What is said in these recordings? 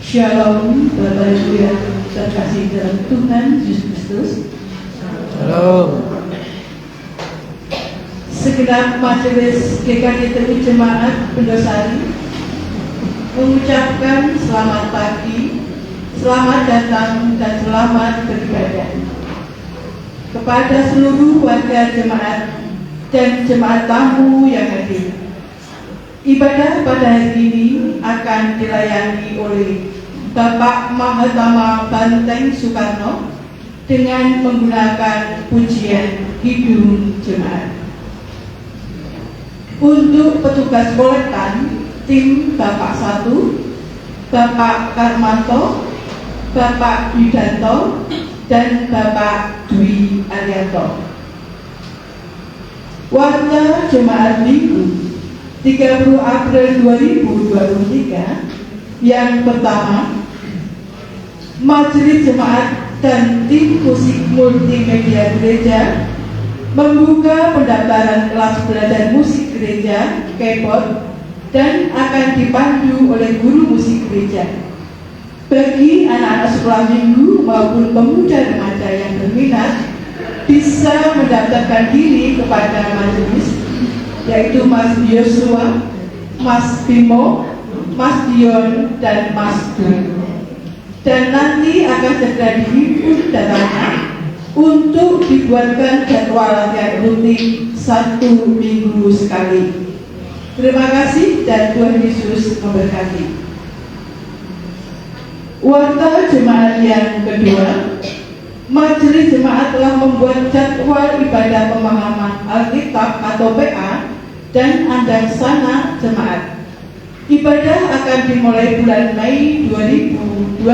Shalom, Bapak Ibu yang terkasih dalam Tuhan Yesus Kristus. Shalom. Segenap majelis GKI Jemaat Pendosari mengucapkan selamat pagi, selamat datang dan selamat beribadah kepada seluruh warga jemaat dan jemaat tamu yang hadir. Ibadah pada hari ini akan dilayani oleh Bapak Mahatama Banteng Soekarno dengan menggunakan pujian Hidung Jemaat. Untuk petugas kolektan, tim Bapak 1, Bapak Karmanto, Bapak Yudanto, dan Bapak Dwi Arianto. Warta Jemaat Minggu 30 April 2023 yang pertama, Majelis Jemaat dan tim musik multimedia gereja membuka pendaftaran kelas belajar musik gereja keyboard dan akan dipandu oleh guru musik gereja. Bagi anak-anak sekolah minggu maupun pemuda remaja yang berminat bisa mendaftarkan diri kepada majelis, yaitu Mas Yosua, Mas Bimo, Mas Dion, dan Mas Dwi. Dan nanti akan segera dihimpun datanya untuk dibuatkan jadwal latihan rutin 1 minggu sekali. Terima kasih dan Tuhan Yesus memberkati. Warta jemaat yang kedua, Majelis Jemaat telah membuat jadwal ibadah pemahaman Alkitab atau PA dan andangsana jemaat. Ibadah akan dimulai bulan Mei 2023.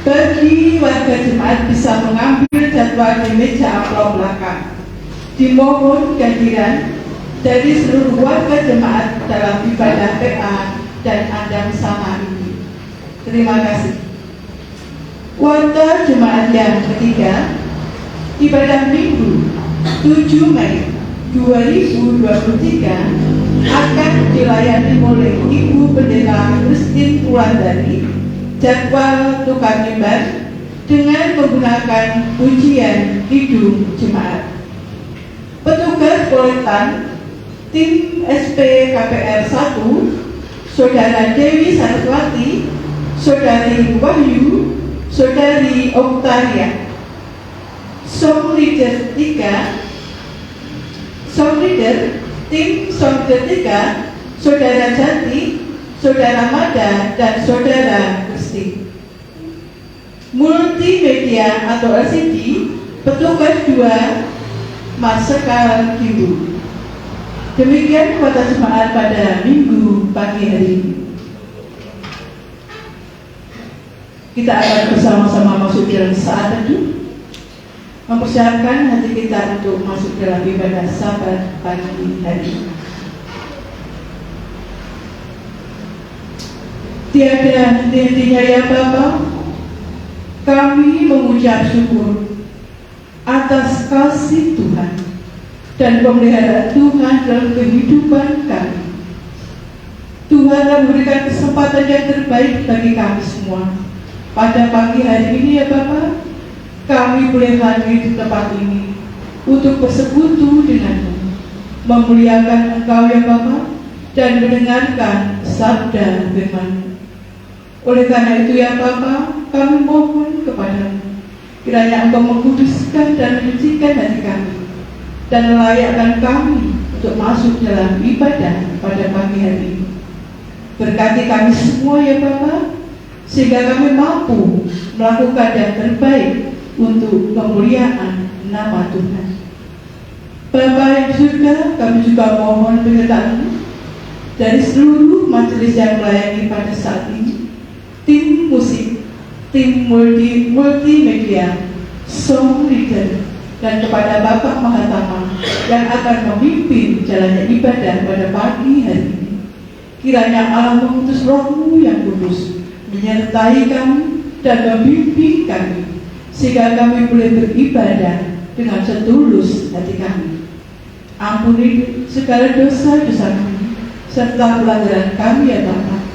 Bagi warga jemaat bisa mengambil jadwal di meja amplop belakang. Dimohon kehadiran dari seluruh warga jemaat dalam ibadah PA dan andangsana ini. Terima kasih. Warta jemaat yang ketiga, ibadah Minggu 7 Mei 2023 akan dilayani oleh Ibu Pendeta Christine Wulandari, jadwal tukar mimbar dengan menggunakan pujian Hidung Jemaat. Petugas kolektan tim SPKPR 1, Saudara Dewi Saraswati, Saudari Wahyu, Saudari Oktaria. Song leader 3, Song leader tim Song leader 3, Saudara Jati, Saudara Mada, dan Saudara Kristi. Multimedia atau LCD, petugas 2, Mas Sekar Kibu. Demikian kota jemaat pada Minggu pagi hari ini. Kita akan bersama-sama masuk dalam saat teduh, mempersiapkan hati kita untuk masuk dalam ibadah Sabat pagi hari ini. Tiada henti-hentinya ya Bapa, kami mengucap syukur atas kasih Tuhan dan pemeliharaan Tuhan dalam kehidupan kami. Tuhan telah memberikan kesempatan yang terbaik bagi kami semua. Pada pagi hari ini ya Bapa, kami boleh hadir di tempat ini untuk bersekutu denganmu, memuliakan Engkau ya Bapa, dan mendengarkan sabda firman-Mu. Oleh karena itu ya Bapa, kami mohon kepadamu, kiranya Engkau mengkuduskan dan menyucikan hati kami, dan melayakkan kami untuk masuk dalam ibadah pada pagi hari ini. Berkati kami semua ya Bapa, sehingga kami mampu melakukan yang terbaik untuk kemuliaan nama Tuhan. Bapa yang di surga, kami juga mohon penyertaan-Mu dari seluruh majelis yang melayani pada saat ini, tim musik, tim multimedia, song leader, dan kepada Bapak Mahatama yang akan memimpin jalannya ibadah pada pagi hari ini. Kiranya Allah mengutus Roh-Mu yang kudus menyertai kami dan membimbing kami, sehingga kami boleh beribadah dengan setulus hati kami. Ampuni segala dosa-dosa kami serta pelanggaran kami ya Bapa.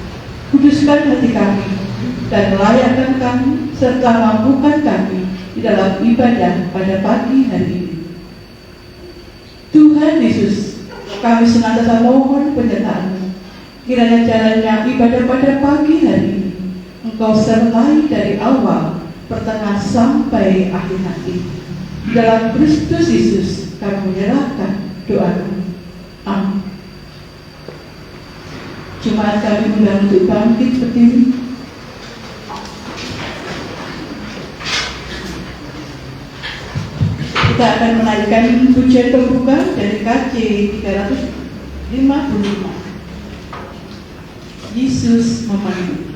Kuduskan hati kami dan melayakkan kami serta mampukan kami di dalam ibadah pada pagi hari ini. Tuhan Yesus, kami senantiasa mohon penyertaan-Mu. Kiranya jalannya ibadah pada pagi hari ini Engkau sertai dari awal, pertengahan sampai akhir nanti. Di dalam Kristus Yesus kami menyerahkan doa kami. Amin. Jemaat kami undang untuk bangkit berdiri. Kita akan menaikkan pujian pembuka dari KJ 355. Yesus memanggil.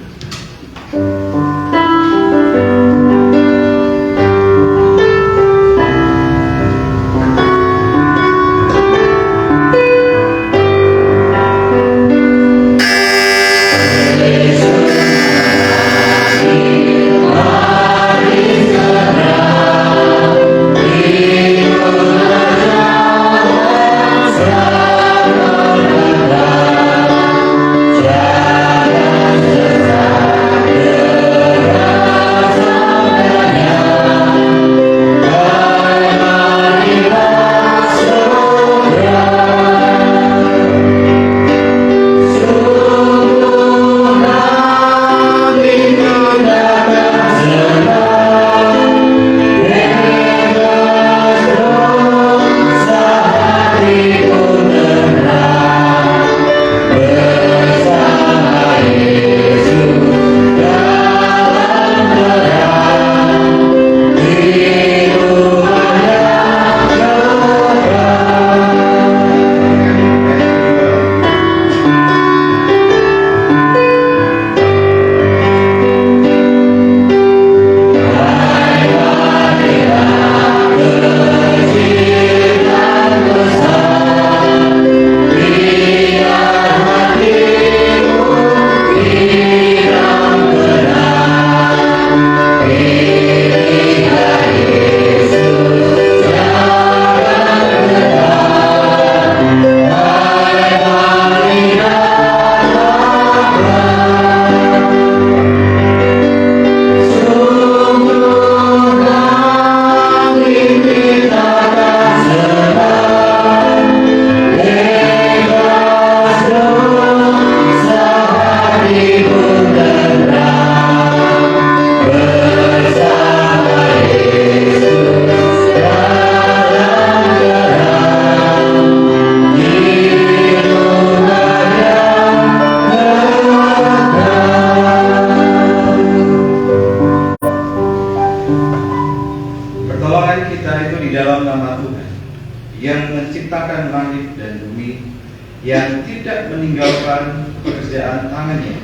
yang tidak meninggalkan pekerjaan tangannya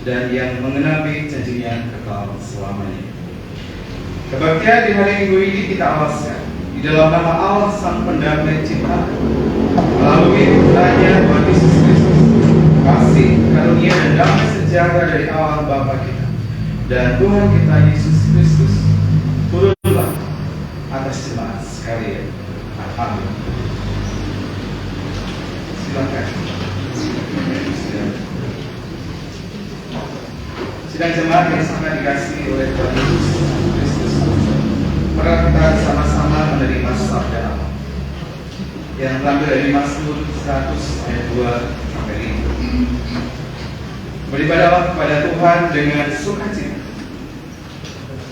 dan yang mengenapi janjinya kekal selamanya. Kebaktian di hari Minggu ini kita awaskan di dalam nama Allah Sang Pendamai Cinta melalui putranya Tuhan Yesus Kristus, kasih, karunia dan damai sejahtera dari Allah Bapa kita dan Tuhan kita Yesus Kristus turunlah atas jemaat sekalian. Amin. Silakan. Sidang jemaat yang sangat dikasihi oleh Tuhan Yesus Kristus, mari kita sama-sama menerima sabda Allah yang terambil dari Mazmur 100 ayat 2 sampai 5. Beribadahlah kepada Tuhan dengan sukacita,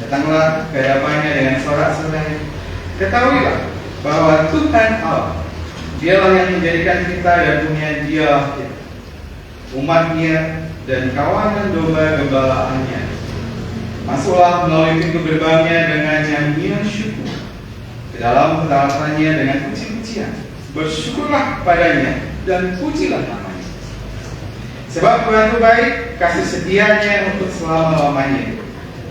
datanglah ke hadapannya dengan sorak-sorai. Ketahuilah bahwa Tuhan Allah, Dialah yang menjadikan kita dan dunia Dia, umatnya dan kawanan domba gembalaannya. Masuklah melalui pintu gerbangnya dengan nyanyian syukur, ke dalam ketaatannya dengan puji-pujian. Bersyukurlah kepadanya dan pujilah namanya. Sebab Tuhan itu baik, kasih setianya untuk selama-lamanya,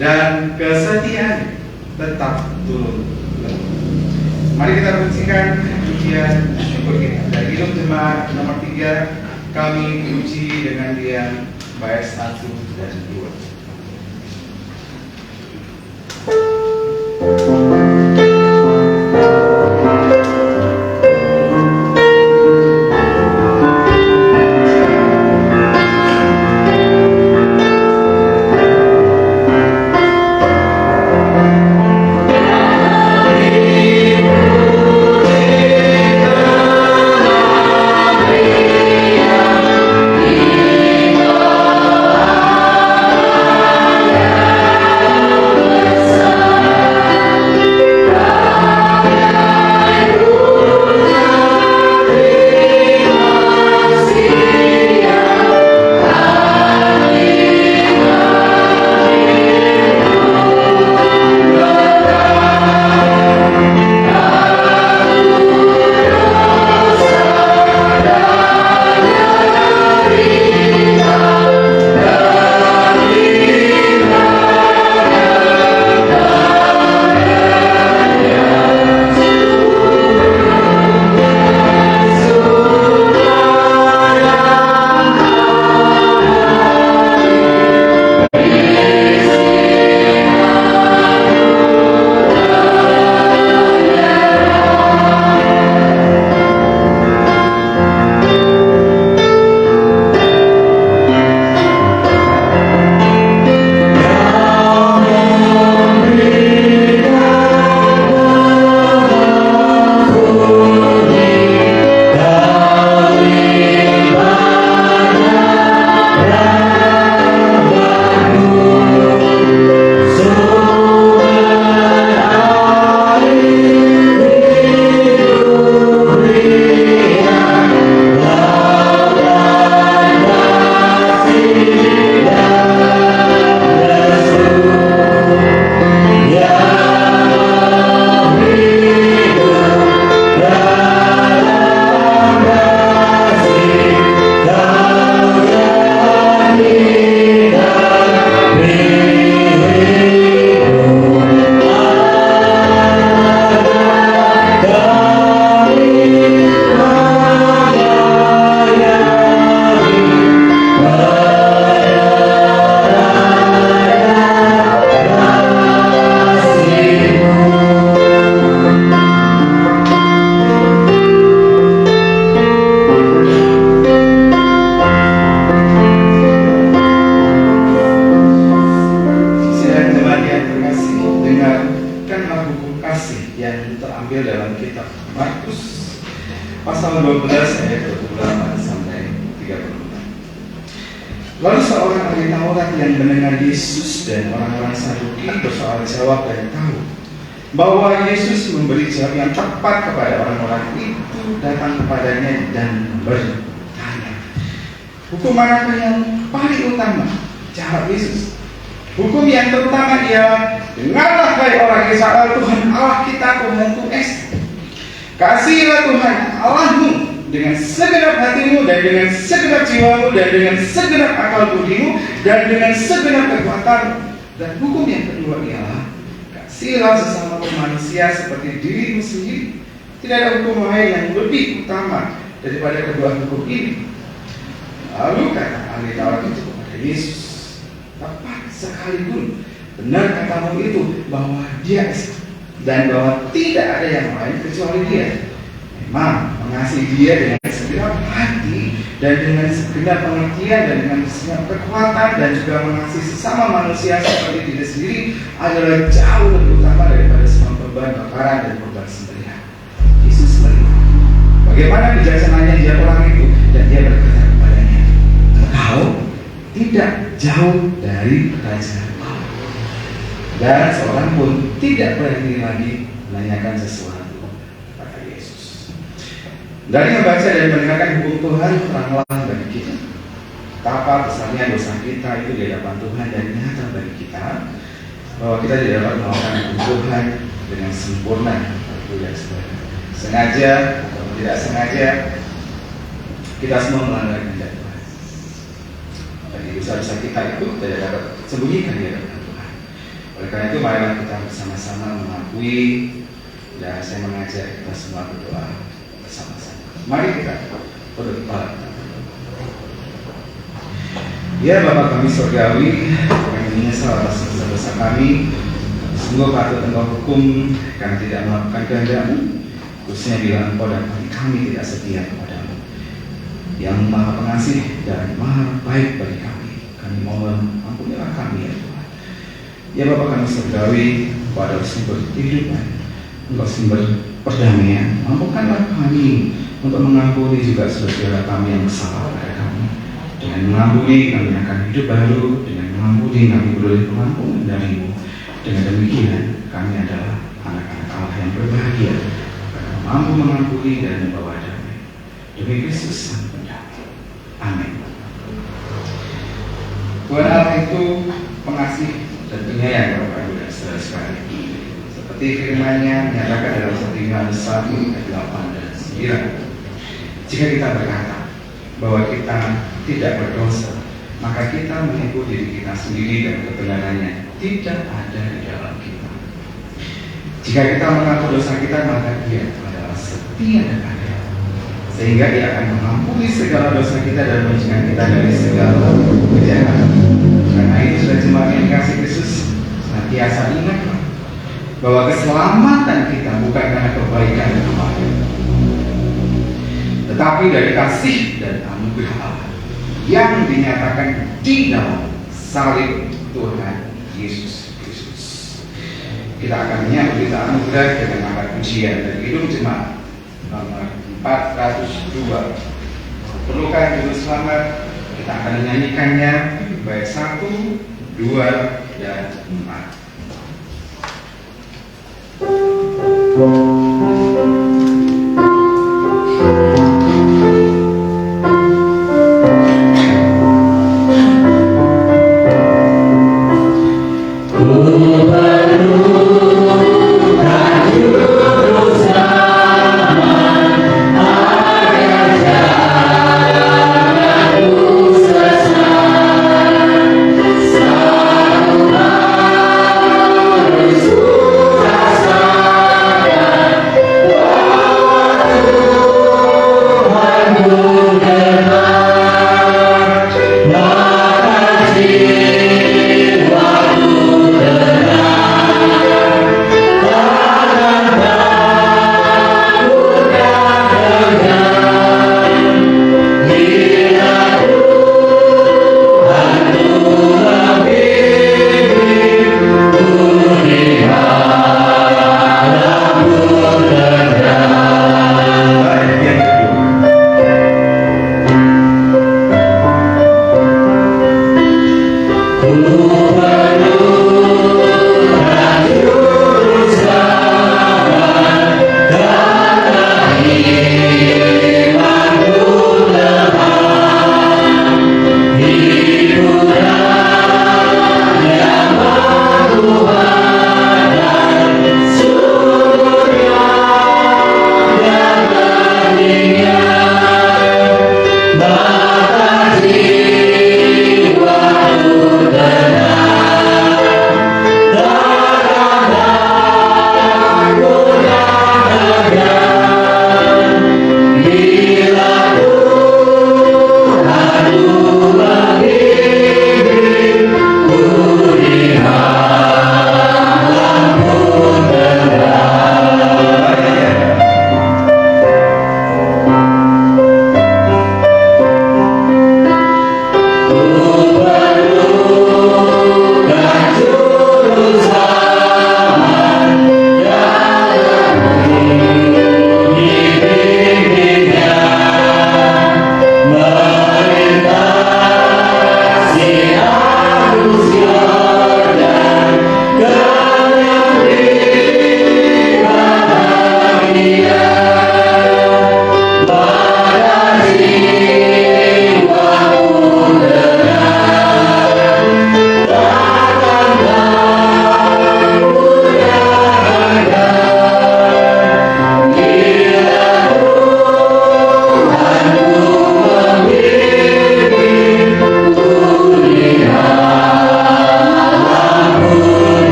dan kesetiaannya tetap turun-temurun. Mari kita pujikan pujian syukur kita dari Hidup Jemaat nomor 3. Kami puji dengan diam bait 1 dan 2. dengarkanlah hukum kasih yang terambil dalam kitab Markus pasal 12 ayat 28 sampai 34. Lalu seorang ahli Taurat yang mendengar Yesus dan orang-orang Saduki bersoal jawab dan tahu bahwa Yesus memberi jawab yang tepat kepada orang-orang itu, datang kepadanya dan bertanya, hukum manakah yang paling utama? Jawab Yesus, hukum yang terutama ialah, dengarlah hai orang Israel, Tuhan Allah kita Tuhan itu Esa. Kasihilah Tuhan Allahmu dengan segenap hatimu dan dengan segenap jiwamu dan dengan segenap akal budimu dan dengan segenap kekuatanmu. Dan hukum yang kedua ialah, kasihilah sesama manusia seperti dirimu sendiri. Tidak ada hukum lain yang lebih utama daripada kedua hukum ini. Lalu kata ahli Taurat itu kepada Yesus, tepat sekalipun benar katamu itu bahwa dia Esa dan bahwa tidak ada yang lain kecuali dia. Memang mengasihi dia dengan segenap hati dan dengan segenap pengertian dan dengan segenap kekuatan dan juga mengasihi sesama manusia seperti diri sendiri adalah jauh lebih utama daripada semua korban bakaran dan korban sembelihan. Yesus melihat bagaimana bijaksananya dia orang itu, dan dia berkata kepadanya, engkau tidak jauh dari kerajaan Allah. Dan seorang pun tidak berani lagi menanyakan sesuatu kepada Yesus. Dari membaca dan mendengarkan hukum Tuhan terang-terang bagi kita, betapa besarnya dosa kita itu di hadapan Tuhan, dan nyata bagi kita bahwa kita tidak dapat melakukan hukum Tuhan dengan sempurna. Sengaja atau tidak sengaja, kita semua melanggar kehendak Tuhan. Bagi dosa-dosa kita itu tidak dapat sembunyikan di hadapan Tuhan. Oleh karena itu, marilah kita bersama-sama mengakui, dan saya mengajak kita semua berdoa bersama-sama. Mari kita berdoa. Ya Bapa kami surgawi, kami menyesal atas dosa-dosa kami. Sungguh patut Engkau hukum karena tidak melakukan kehendak-Mu, khususnya bila Engkau dan kami tidak setia kepada-Mu yang Maha Pengasih dan Maha Baik bagi kami. Kami mohon ampunilah kami ya Tuhan. Ya Bapa kami surgawi, pada sumber kehidupan, Engkau sumber perdamaian, mampukanlah kami untuk mengampuni juga saudara kami yang salah pada kami. Dengan mengampuni kami akan hidup baru, dengan mengampuni kami beroleh pengampunan dari-Mu. Dengan demikian kami adalah anak-anak Allah yang berbahagia karena mampu mengampuni dan membawa damai. Demi Kristus Sang Pendamai. Amin. Tuhan Allah itu pengasih dan penyayang kepada kita saudara sekalian. Seperti firman-Nya menyatakan dalam 1 Yohanes 1 ayat 8 dan 9. Jika kita berkata bahwa kita tidak berdosa, maka kita menipu diri kita sendiri dan kebenarannya tidak ada di dalam kita. Jika kita mengaku dosa kita, maka Dia adalah setia dan adil, sehingga Dia akan mengampuni segala dosa kita dan menjauhkan kita dari segala kejahatan. Karena itu sudah jemaat yang dikasihi Kristus, senantiasa ingatlah bahwa keselamatan kita bukan karena kebaikan dan kebaikan, tetapi dari kasih dan anugerah Allah yang dinyatakan di dalam salib Tuhan Yesus Kristus. Kita akan menyambut berita anugerah dengan angkat pujian dari Kidung Jemaat nomor 402. Perlukan juru selamat, kita akan menyanyikannya baik 1, 2, dan 4.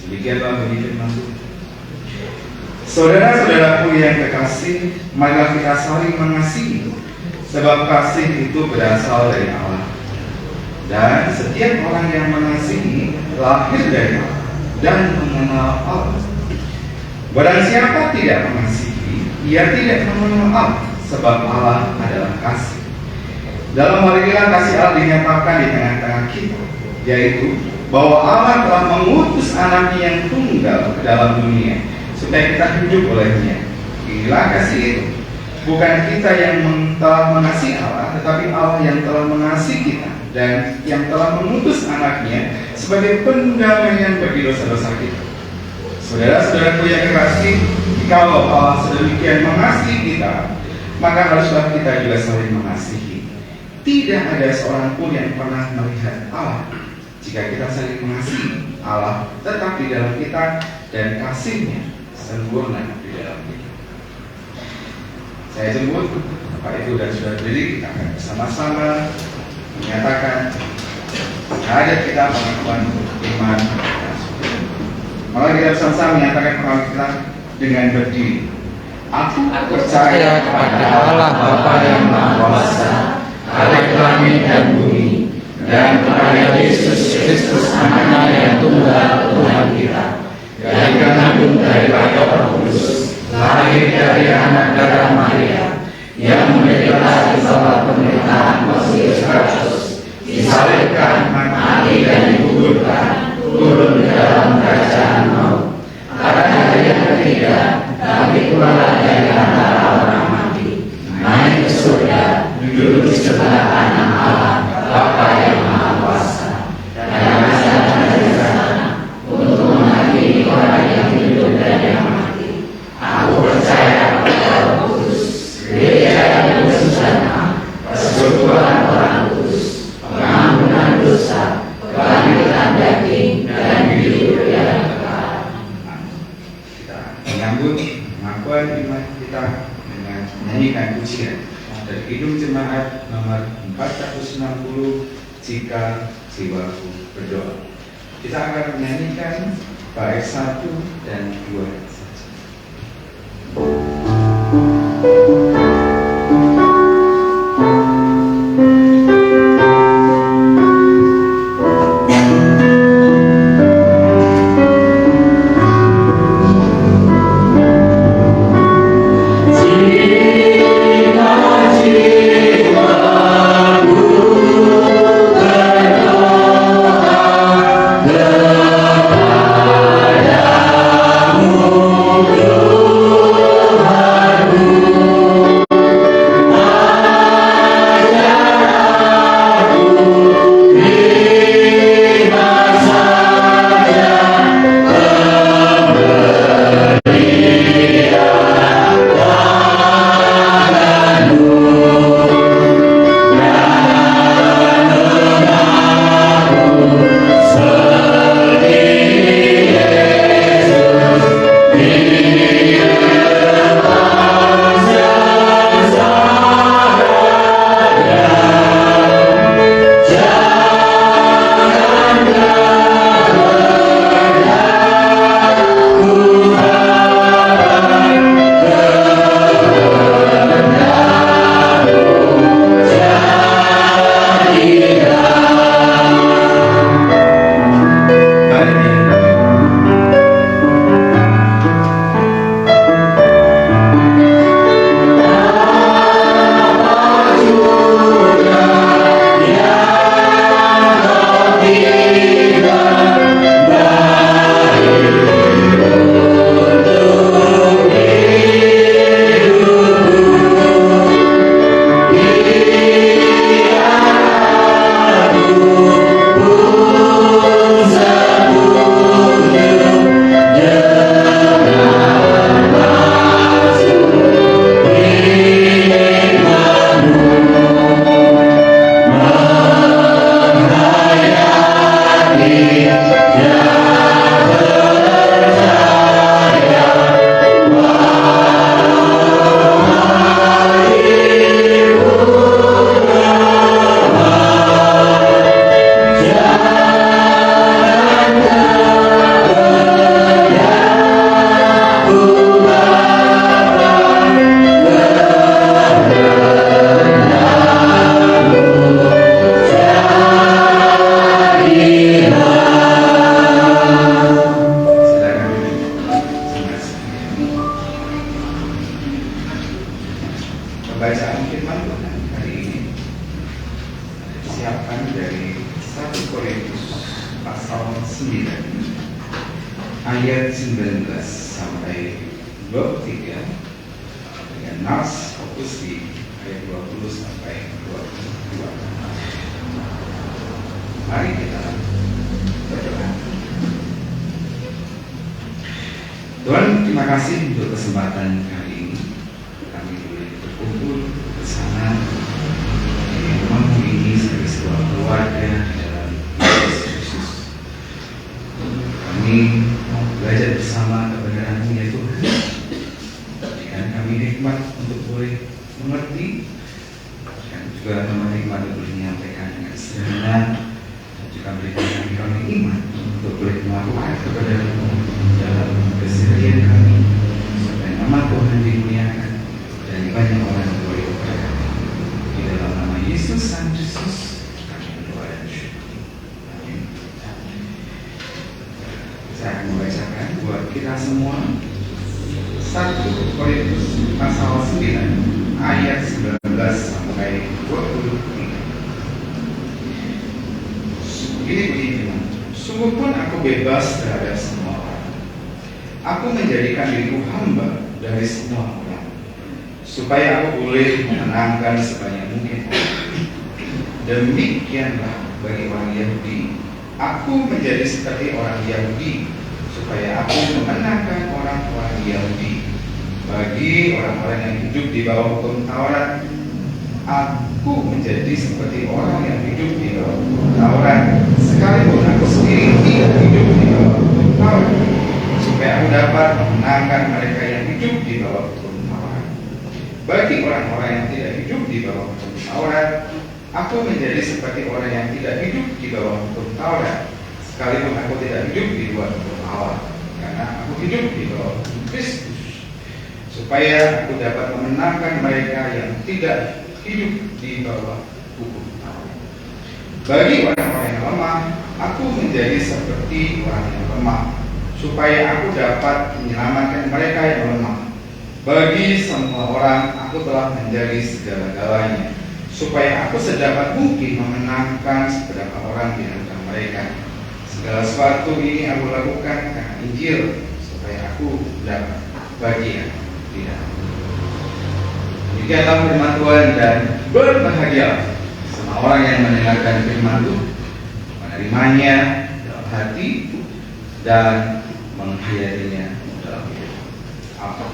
Demikianlah bunyi firman Tuhan. Saudara-saudaraku yang kekasih, marilah kita saling mengasihi, sebab kasih itu berasal dari Allah. Dan setiap orang yang mengasihi lahir dari Allah dan mengenal Allah. Barang siapa tidak mengasihi, ia tidak mengenal Allah, sebab Allah adalah kasih. Dalam hal inilah kasih Allah dinyatakan di tengah-tengah kita, yaitu bahwa Allah telah mengutus anaknya yang tunggal ke dalam dunia supaya kita hidup olehnya. Inilah kasih itu. Bukan kita yang telah mengasihi Allah, tetapi Allah yang telah mengasihi kita dan yang telah mengutus anaknya sebagai pendamaian bagi dosa-dosa kita. Saudara-saudaraku yang kekasih, jikalau Allah sedemikian mengasihi kita, maka haruslah kita juga saling mengasihi. Tidak ada seorang pun yang pernah melihat Allah. Jika kita saling mengasihi, Allah tetap di dalam kita dan kasih-Nya sempurna di dalam kita. Saya jemput Bapak Ibu dan Saudara berdiri, kita akan bersama-sama menyatakan syahadat kita pengakuan iman. Malah kita bersama-sama menyatakan pengakuan kita dengan berdiri. Aku percaya kepada Allah Bapa yang Maha Kuasa, Khalik langit dan bumi, dan kepada Yesus Kristus Anaknya yang tunggal Tuhan kita, yang dikandung dari Roh Kudus, lahir dari anak darah Maria, yang menderita di bawah pemerintahan Pontius Pilatus, disalibkan, mati dan dikuburkan, turun ke dalam kerajaan maut. Pada hari yang ketiga, bangkit pula dari antara orang mati, naik ke surga, duduk di sebelah kanan Allah, Bapa yang Maha Kuasa, dan akan dari sana untuk menghakimi orang yang hidup dan yang mati. Aku percaya kepada Roh Kudus, Gereja yang bersujana, persekutuan orang kudus, pengampunan dosa, kebangkitan daging, dan hidup yang kekal. Kita menyambut pengakuan iman kita dengan menyanyikan pujian dari Kidung Jemaat nomor 460, Jika Jiwaku Berdoa. Kita akan menyanyikan bait 1 dan 2 saja. Kepadamu ayat 19 sampai 23 dengan nas fokus di ayat 20 sampai 22. Mari kita berdoa. Tuhan, terima kasih untuk kesempatan kali ini kami boleh berkumpul bersama di rumahmu ini sebagai sebuah keluarga di dalam Yesus Kristus. Kami belajar bersama kebenaran-Mu ya Tuhan. Berikan kami hikmat untuk boleh mengerti dan juga hikmat untuk boleh menyampaikan dengan sederhana, dan juga berikan kami iman untuk boleh melakukan kebenaran-Mu dalam keseharian kami, supaya nama Tuhan dimuliakan dan banyak orang yang boleh berkata. Di dalam nama Yesus dan Kristus kami berdoa dan bersyukur. Amin. Saya akan membacakan buat kita semua 1 Korintus pasal 9 ayat 19 sampai 23. Ini begini, sungguh pun aku bebas terhadap semua orang. Aku menjadikan diriku hamba dari semua orang, supaya aku boleh menenangkan sebanyak mungkin. Demikianlah bagi orang Yahudi, aku menjadi seperti orang Yahudi, supaya aku memenangkan orang-orang Yahudi. Bagi orang-orang yang hidup di bawah hukum Taurat, aku menjadi seperti orang yang hidup di bawah hukum Taurat, sekalipun aku sendiri tidak hidup di bawah hukum Taurat, supaya aku dapat memenangkan mereka yang hidup di bawah hukum Taurat. Bagi orang-orang yang tidak hidup di bawah hukum Taurat, aku menjadi seperti orang yang tidak hidup di bawah hukum Taurat, sekalipun aku tidak hidup di bawah hukum Taurat, karena aku hidup di bawah hukum Kristus, supaya aku dapat memenangkan mereka yang tidak hidup di bawah hukum Taurat. Bagi orang-orang yang lemah, aku menjadi seperti orang yang lemah, supaya aku dapat menyelamatkan mereka yang lemah. Bagi semua orang, aku telah menjadi segala-galanya, supaya aku sedapat mungkin memenangkan seberapa orang di antara mereka. Segala sesuatu ini aku lakukan karena Injil, supaya aku dapat bagian di dalam. Demikianlah firman Tuhan, dan berbahagia semua orang yang mendengarkan firman itu, menerimanya dalam hati dan menghayatinya dalam hidup. Amin.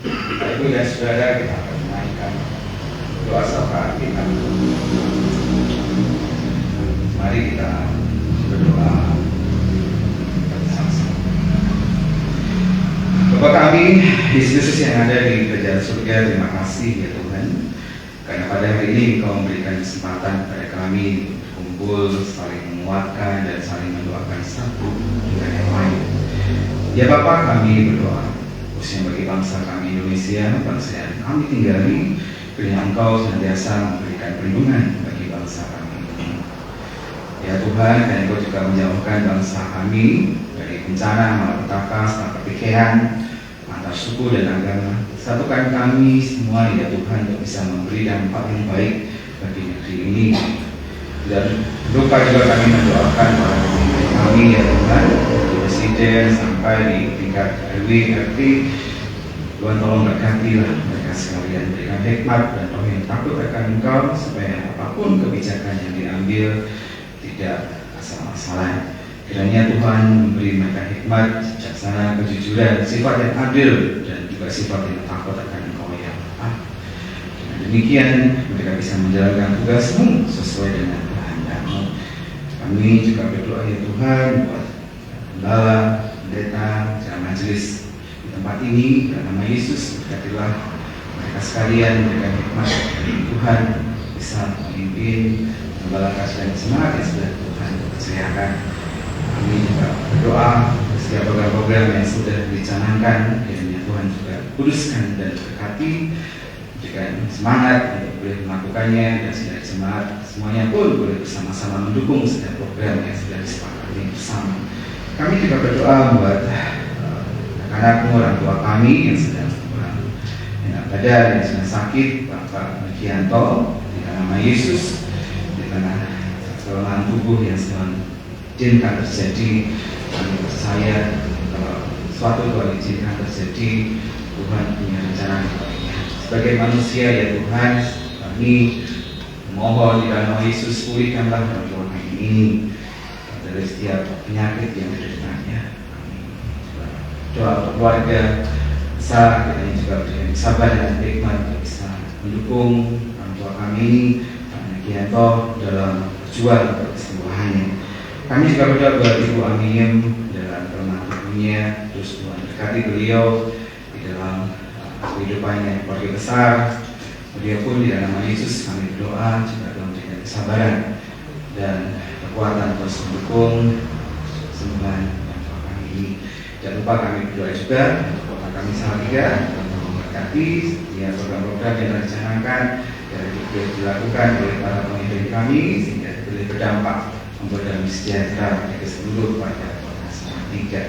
Bapak Ibu dan Saudara, kita akan menaikkan doa syafaat kita. Mari kita berdoa bersama-sama. Bapa kami, Yesus yang ada di kerajaan surga, terima kasih ya Tuhan, karena pada hari ini Engkau memberikan kesempatan pada kami kumpul, saling menguatkan dan saling mendoakan satu dengan yang lain. Ya Bapa, kami berdoa khususnya bagi bangsa kami Indonesia, bangsa yang kami tinggali, kiranya Engkau senantiasa memberikan perlindungan bagi bangsa kami ini. Ya Tuhan, dan Engkau juga menjauhkan bangsa kami dari bencana, malapetaka, serta pertikaian antar suku dan agama. Satukan kami semua ya Tuhan untuk bisa memberi dampak yang baik bagi negeri ini. Dan lupa juga kami mendoakan para pemimpin kami ya Tuhan, di presiden sampai di tingkat RW, RT. Tuhan tolong berkatilah mereka sekalian, berikan hikmat dan roh yang takut akan Engkau, supaya apapun kebijakan yang diambil tidak asal-asalan. Kiranya Tuhan memberi mereka hikmat, bijaksana, kejujuran, sifat yang adil, dan juga sifat yang takut akan Engkau ya Bapa. Dengan demikian mereka bisa menjalankan tugasmu sesuai dengan kehendak-Mu. Kami juga berdoa ya Tuhan buat gembala, pendeta, jemaat majelis di tempat ini, dalam nama Yesus berkatilah mereka sekalian, memberikan hikmat dari Tuhan, bisa memimpin gembala kasih dan semangat yang sudah Tuhan percayakan. Kami juga berdoa setiap program-program yang sudah dicanangkan, kiranya Tuhan juga kuduskan dan berkati, berikan semangat untuk boleh melakukannya, dan setiap jemaat semuanya pun boleh bersama-sama mendukung setiap program yang sudah disepakati bersama. Kami juga berdoa buat anak-anakmu, orang tua kami yang sedang enak badan, yang sedang sakit, Bapak Mekianto, di nama Yesus, di tengah kelemahan tubuh yang sedang izinkan terjadi, kami percaya sesuatu Tuhan izinkan terjadi, Tuhan punya rencana baiknya. Sebagai manusia ya Tuhan, kami mohon di dalam nama Yesus, pulihkanlah orang ini dari setiap penyakit yang dideritanya. Doa untuk keluarga besar, kita juga berikan sabar dan hikmat untuk bisa mendukung orang tua kami ini, Pak Nagianto, dalam berjuang untuk kesembuhannya. Kami juga berdoa buat Ibu Amiem dalam rumah tubuhnya, terus Tuhan berkati beliau di dalam kehidupannya keluarga besar. Beliau pun di dalam nama Yesus kami berdoa juga dalam memberikan kesabaran dan kekuatan terus mendukung kesembuhan orang tua kami ini. Jangan lupa kami berdoa juga untuk kota kami Salatiga untuk memberkati setiap program-program yang direncanakan dan dilakukan oleh para pemimpin kami sehingga boleh berdampak membuat damai sejahtera bagi seluruh warga kota Salatiga.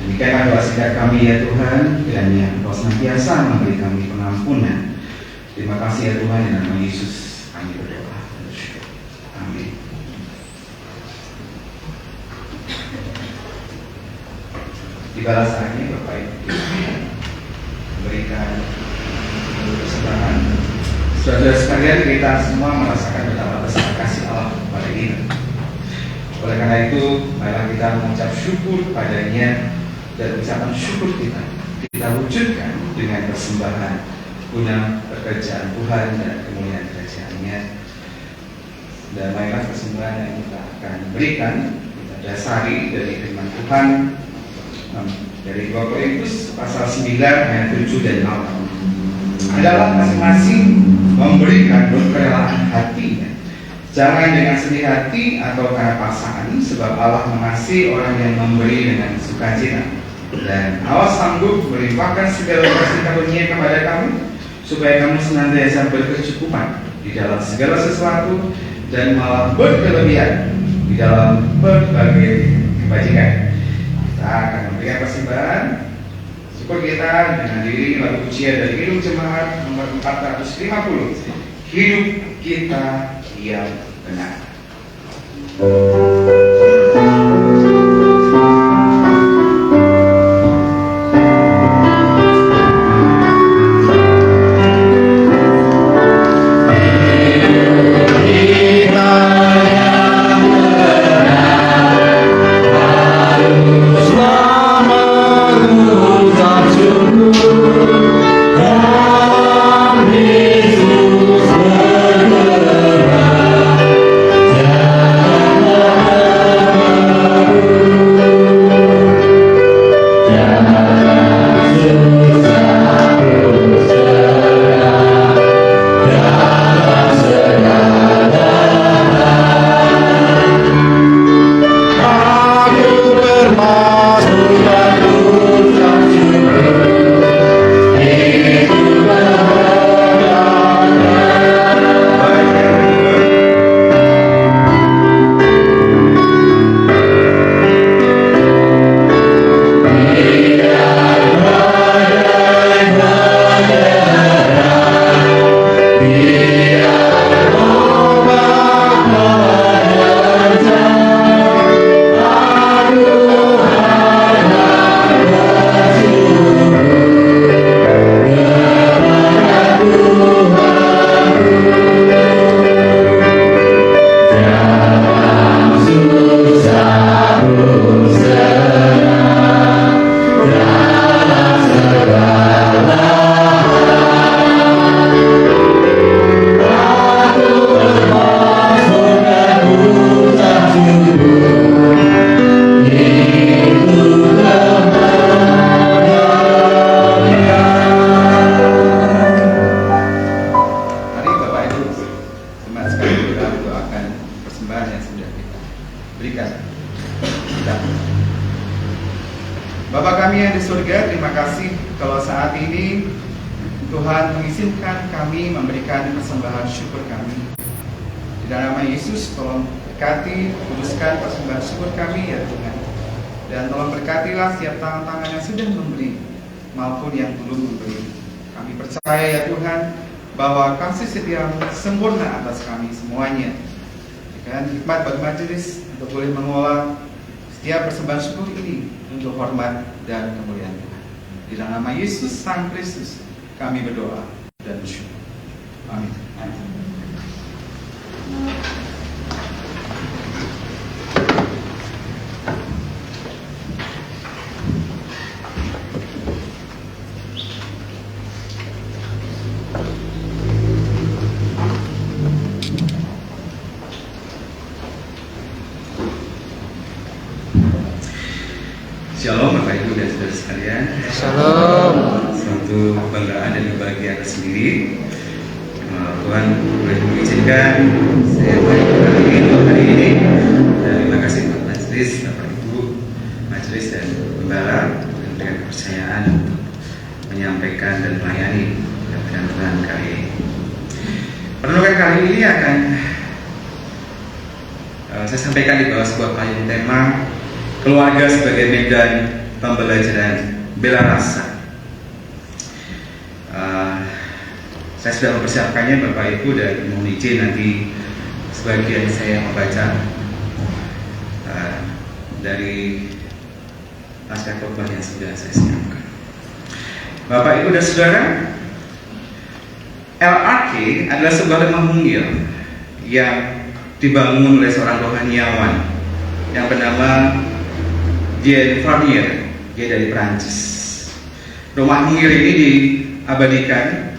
Demikianlah doa singkat kami ya Tuhan, kiranya Engkau senantiasa memberi kami pengampunan. Terima kasih ya Tuhan, di nama Yesus kami berdoa dan bersyukur. Amin. Tibalah saatnya Bapak Ibu memberikan persembahan. Saudara sekalian, kita semua merasakan betapa besar kasih Allah kepada kita. Oleh karena itu, marilah kita mengucap syukur padanya dan ucapan syukur kita wujudkan dengan persembahan guna pekerjaan Tuhan dan kemuliaan kerajaan-Nya. Dan marilah persembahan yang kita akan berikan kita dasari dari firman Tuhan dari 2 Korintus pasal 9 ayat 7 dan 8. Adalah masing-masing memberikan kerelaan hatinya, jangan dengan sedih hati atau karena paksaan, sebab Allah mengasihi orang yang memberi dengan sukacita. Dan Allah sanggup melimpahkan segala kasih karunia kepada kamu, supaya kamu senantiasa berkecukupan di dalam segala sesuatu dan malah berkelebihan di dalam berbagai kebajikan. Kita akan memberikan persembahan syukur kita dengan diri lagu pujian dari Hidup Jemaat nomor 450. Hidup kita yang benar. Bapa kami yang di surga, terima kasih kalau saat ini Tuhan mengizinkan kami memberikan persembahan syukur kami. Di dalam nama Yesus, tolong berkati, kuduskan persembahan syukur kami ya Tuhan. Dan tolong berkatilah setiap tangan-tangan yang sudah memberi maupun yang belum memberi. Kami percaya ya Tuhan bahwa kasih setiamu sempurna atas kami semuanya. Dan hikmat bagi majelis untuk boleh mengolah setiap persembahan syukur ini untuk hormat dan kemuliaan Tuhan. Di dalam nama Yesus Sang Kristus kami berdoa dan bersyukur. Amin. Shalom Bapak Ibu dan Saudara sekalian. Shalom. Suatu kebanggaan dan kebahagiaan tersendiri. Tuhan boleh mengizinkan saya lagi untuk hari ini. Dan terima kasih Pak Majelis, Bapak Ibu, Majelis dan Gembala dengan kepercayaan untuk menyampaikan dan melayani firman kali ini. Renungan kali ini akan saya sampaikan di bawah sebuah payung tema keluarga sebagai medan pembelajaran bela rasa. Saya sudah mempersiapkannya Bapak Ibu, dan mohon izin nanti sebagian saya membaca dari naskah khotbah yang sudah saya siapkan. Bapak Ibu dan Saudara, LRK adalah sebuah lemah mungil yang dibangun oleh seorang rohaniawan yang bernama Jean Farnier, dia dari Perancis. Rumah mungil ini diabadikan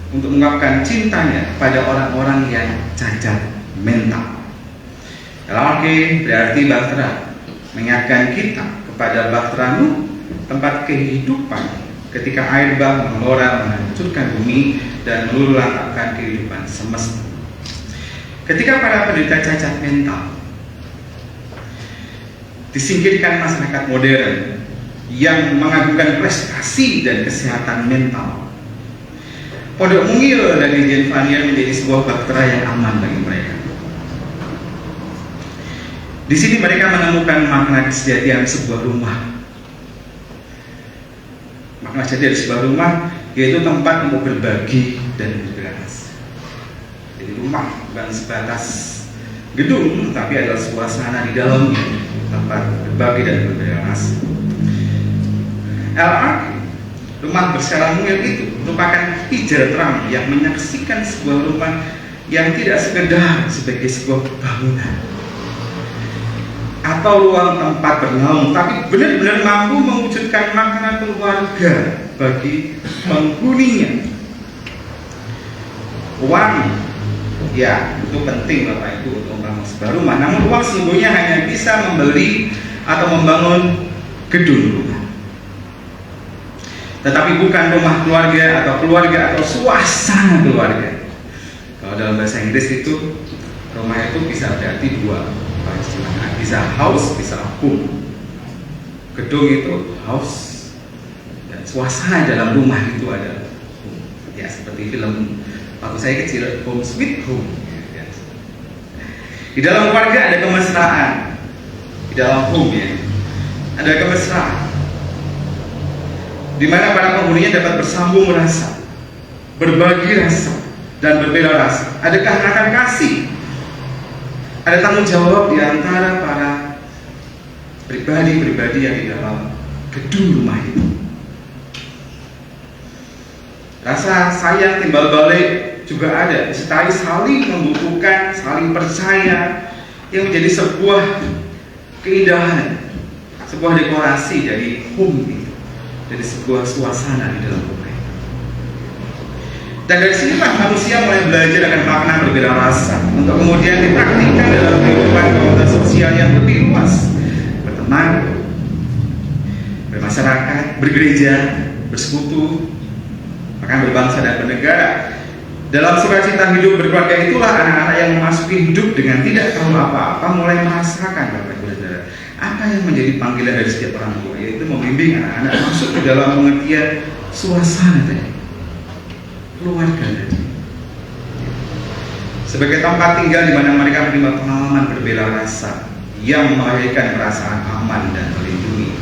untuk mengungkapkan cintanya pada orang-orang yang cacat mental. LRK berarti bahtera, mengingatkan kita kepada bahtera Nuh, tempat kehidupan ketika air bah mengelora menghancurkan bumi dan meluluh lantakkan kehidupan semesta. Ketika para penderita cacat mental disingkirkan masyarakat modern yang mengagungkan prestasi dan kesehatan mental, Pondok Mungil dari Jean Farnier menjadi sebuah bahtera yang aman bagi mereka. Di sini mereka menemukan makna kesejatian sebuah rumah. Makna kesejatian sebuah rumah yaitu tempat untuk berbagi dan bergeras. Jadi rumah bukan sebatas gedung, tapi adalah suasana di dalamnya, tempat berbagi dan bergeras. LRK, rumah bersela mungil itu merupakan hijau terang yang menyaksikan sebuah rumah yang tidak sekedar sebagai sebuah bangunan atau ruang tempat bernaung, tapi benar-benar mampu mewujudkan makna keluarga bagi penghuninya. Uang, ya itu penting Bapak Ibu untuk membangun sebuah rumah. Namun uang sesungguhnya hanya bisa membeli atau membangun gedung rumah, tetapi bukan rumah keluarga atau suasana keluarga. Kalau dalam bahasa Inggris itu rumah itu bisa berarti dua, bisa house, bisa home. Gedung itu house, dan suasana dalam rumah itu adalah home. Ya seperti film waktu saya kecil, Home Sweet Home. Di dalam keluarga ada kemesraan, di dalam home ya ada kemesraan, di mana para penghuninya dapat bersambung rasa, berbagi rasa, dan berbela rasa. Ada kehangatan kasih, ada tanggung jawab di antara para pribadi-pribadi yang di dalam gedung rumah itu. Rasa sayang timbal balik juga ada, disertai saling membutuhkan, saling percaya, yang menjadi sebuah keindahan, sebuah dekorasi dari home itu, dari sebuah suasana di dalam rumah itu. Dan dari sinilah manusia mulai belajar akan makna berbeda rasa untuk kemudian dipraktikkan dalam kehidupan komunitas sosial yang lebih luas, berteman, bermasyarakat, bergereja, bersekutu, bahkan berbangsa dan bernegara. Dalam sukacita hidup berkeluarga itulah anak-anak yang memasuki hidup dengan tidak tahu apa-apa mulai merasakan Bapak Ibu Saudara apa yang menjadi panggilan dari setiap orang tua, yaitu membimbing anak-anak masuk ke dalam pengertian suasana tadi, keluarga tadi, sebagai tempat tinggal di mana mereka menerima pengalaman berbela rasa yang melahirkan perasaan aman dan terlindungi.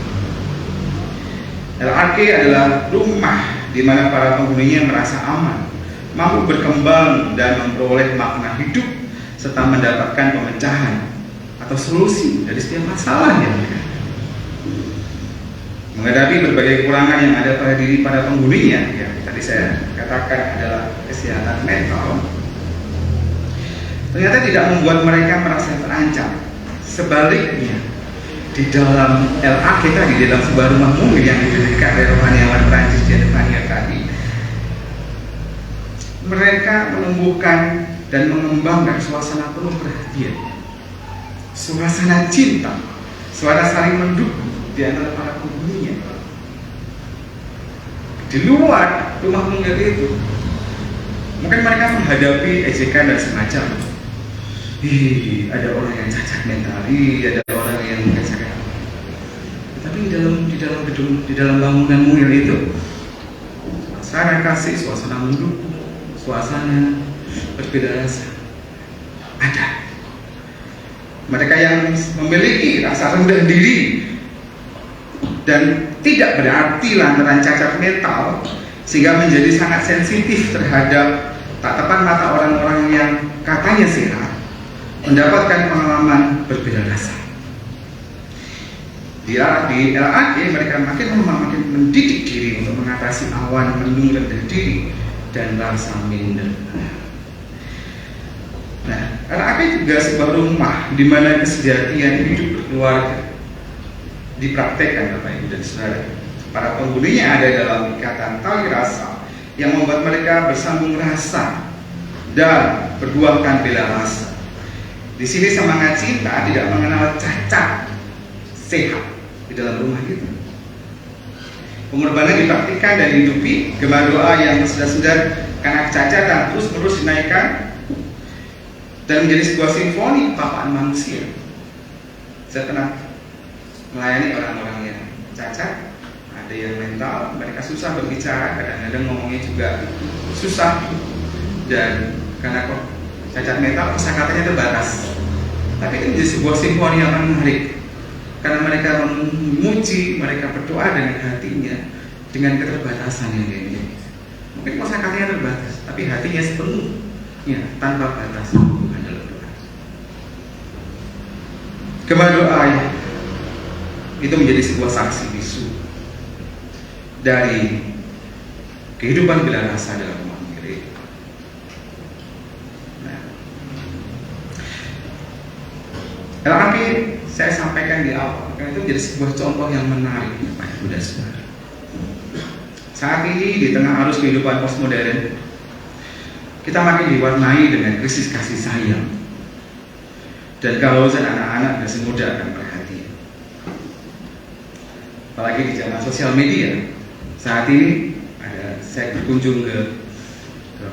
LRK adalah rumah di mana para penghuninya merasa aman, mampu berkembang dan memperoleh makna hidup, serta mendapatkan pemecahan atau solusi dari setiap masalah yang mereka. Menghadapi berbagai kekurangan yang ada pada diri para penghuninya, yang tadi saya katakan adalah kesehatan mental, ternyata tidak membuat mereka merasa terancam. Sebaliknya, di dalam LAG tadi, di dalam sebuah rumah mungil yang didirikan oleh rohaniawan Prancis di Alemania tadi, mereka menumbuhkan dan mengembangkan suasana penuh perhatian, suasana cinta, suasana saling mendukung di antara para penghuninya. Di luar rumah mungil itu, mungkin mereka menghadapi ejekan dan semacam. Ada orang yang cacat mental, ada orang yang cacat. Tapi di dalam bangunan mungil itu, suasana kasih, suasana mendukung, suasana berbeda rasa ada. Mereka yang memiliki rasa rendah diri dan tidak berarti lantaran cacat mental sehingga menjadi sangat sensitif terhadap tatapan mata orang-orang yang katanya sehat, mendapatkan pengalaman berbeda rasa. Di LAG mereka makin mendidik diri untuk mengatasi awan mendung rendah diri dan rasa minder. Nah, LAG juga sebuah rumah di mana kesejahteraan hidup berkeluarga dipraktekkan, Bapak Ibu dan Saudara. Para penghuninya ada dalam ikatan tali rasa yang membuat mereka bersambung rasa dan berbuahkan bela rasa. Di sini semangat cinta tidak mengenal cacat, sehat di dalam rumah itu. Pengorbanan dipraktikkan dan dihidupi. Gema doa yang sedar-sedar karena kecacatan terus-menerus dinaikkan dan menjadi sebuah simfoni papaan manusia. Saya pernah melayani orang-orang yang cacat, ada yang mental, mereka susah berbicara, kadang-kadang ngomongnya juga susah, dan karena kok cacat mental kosakatanya terbatas. Tapi itu menjadi sebuah simfoni yang menarik karena mereka memuji, mereka berdoa dengan hatinya dengan keterbatasan yang dia miliki. Mungkin kosakatanya terbatas, tapi hatinya sepenuhnya tanpa batas bukan dalam doa. Gema doa itu menjadi sebuah saksi bisu dari kehidupan bila rasa dalam rumah mungil. Tapi saya sampaikan di awal, karena itu menjadi sebuah contoh yang menarik, Pak Ibu dan Saudara. Saat ini di tengah arus kehidupan postmodern, kita makin diwarnai dengan krisis kasih sayang dan kehausan anak-anak dan muda akan perhatian. Apalagi di zaman sosial media. Saat ini saya berkunjung ke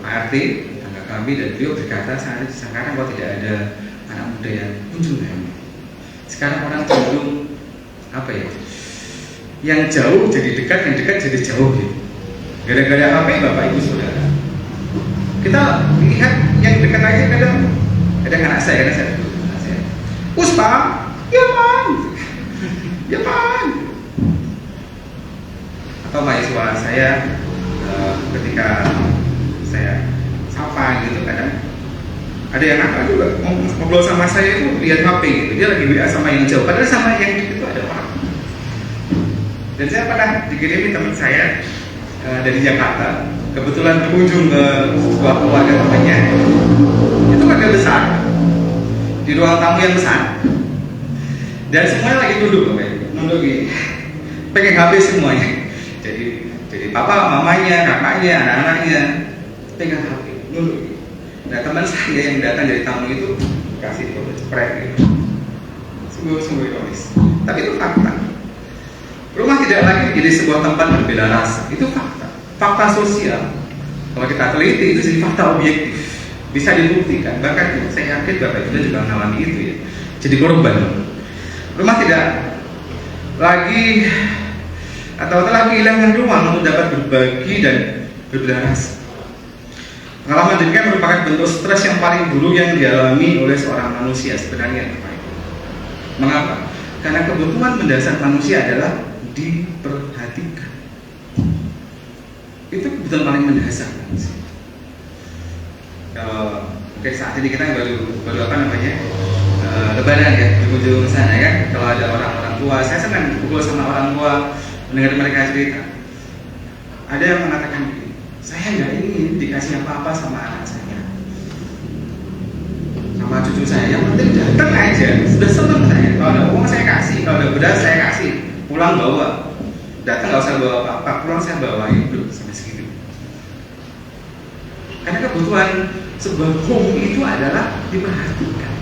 Pak RT, tetangga kami, dan beliau berkata sekarang kok tidak ada anak muda yang kunjungan. Sekarang orang cenderung yang jauh jadi dekat, yang dekat jadi jauh gitu. Gara-gara apa ya Bapak Ibu Saudara? Kita lihat yang dekat aja kadang anak saya, Puspa, ya Pan, ya Pan. Atau mahasiswa saya ketika saya sapa gitu kadang ada yang nakal juga ngobrol sama saya itu lihat HP gitu, dia lagi WA sama yang jauh, padahal sama yang di situ ada orang. Dan saya pernah dikirimi teman saya dari Jakarta, kebetulan berkunjung ke sebuah keluarga temannya. Itu keluarga besar di ruang tamu yang besar, dan semuanya lagi nunduk gini, pegang HP semuanya. Jadi papa, mamanya, kakaknya, anak-anaknya pegang HP, nunduk gini. Nah, teman saya yang datang dari tamu itu kasih foto cepret gitu. Sungguh ironis. Tapi itu fakta. Rumah tidak lagi menjadi sebuah tempat berbeda rasa. Itu fakta. Fakta sosial. Kalau kita teliti itu jadi fakta objektif. Bisa dibuktikan. Bahkan saya yakin Bapak Ibu juga mengalami itu ya. Jadi korban. Rumah tidak lagi atau telah kehilangan ruang untuk dapat berbagi dan berbeda rasa. Pengalaman demikian merupakan bentuk stres yang paling buruk yang dialami oleh seorang manusia sebenarnya. Mengapa? Karena kebutuhan mendasar manusia adalah diperhatikan. Itu kebutuhan paling mendasar manusia. Kalau mungkin saat ini kita baru Lebaran ya, berkunjung ke sana ya. Kalau ada orang-orang tua. Saya senang ngobrol sama orang tua, mendengar mereka cerita. Ada yang mengatakan begini, saya nggak ingin dikasih apa-apa sama anak saya, sama cucu saya. Yang penting datang aja, sudah senang saya. Kalau ada uang saya kasih, kalau ada beras saya kasih, pulang bawa. Datang nggak usah bawa apa-apa, pulang saya bawain dulu sampai segitu. Karena kebutuhan sebuah home itu adalah diperhatikan.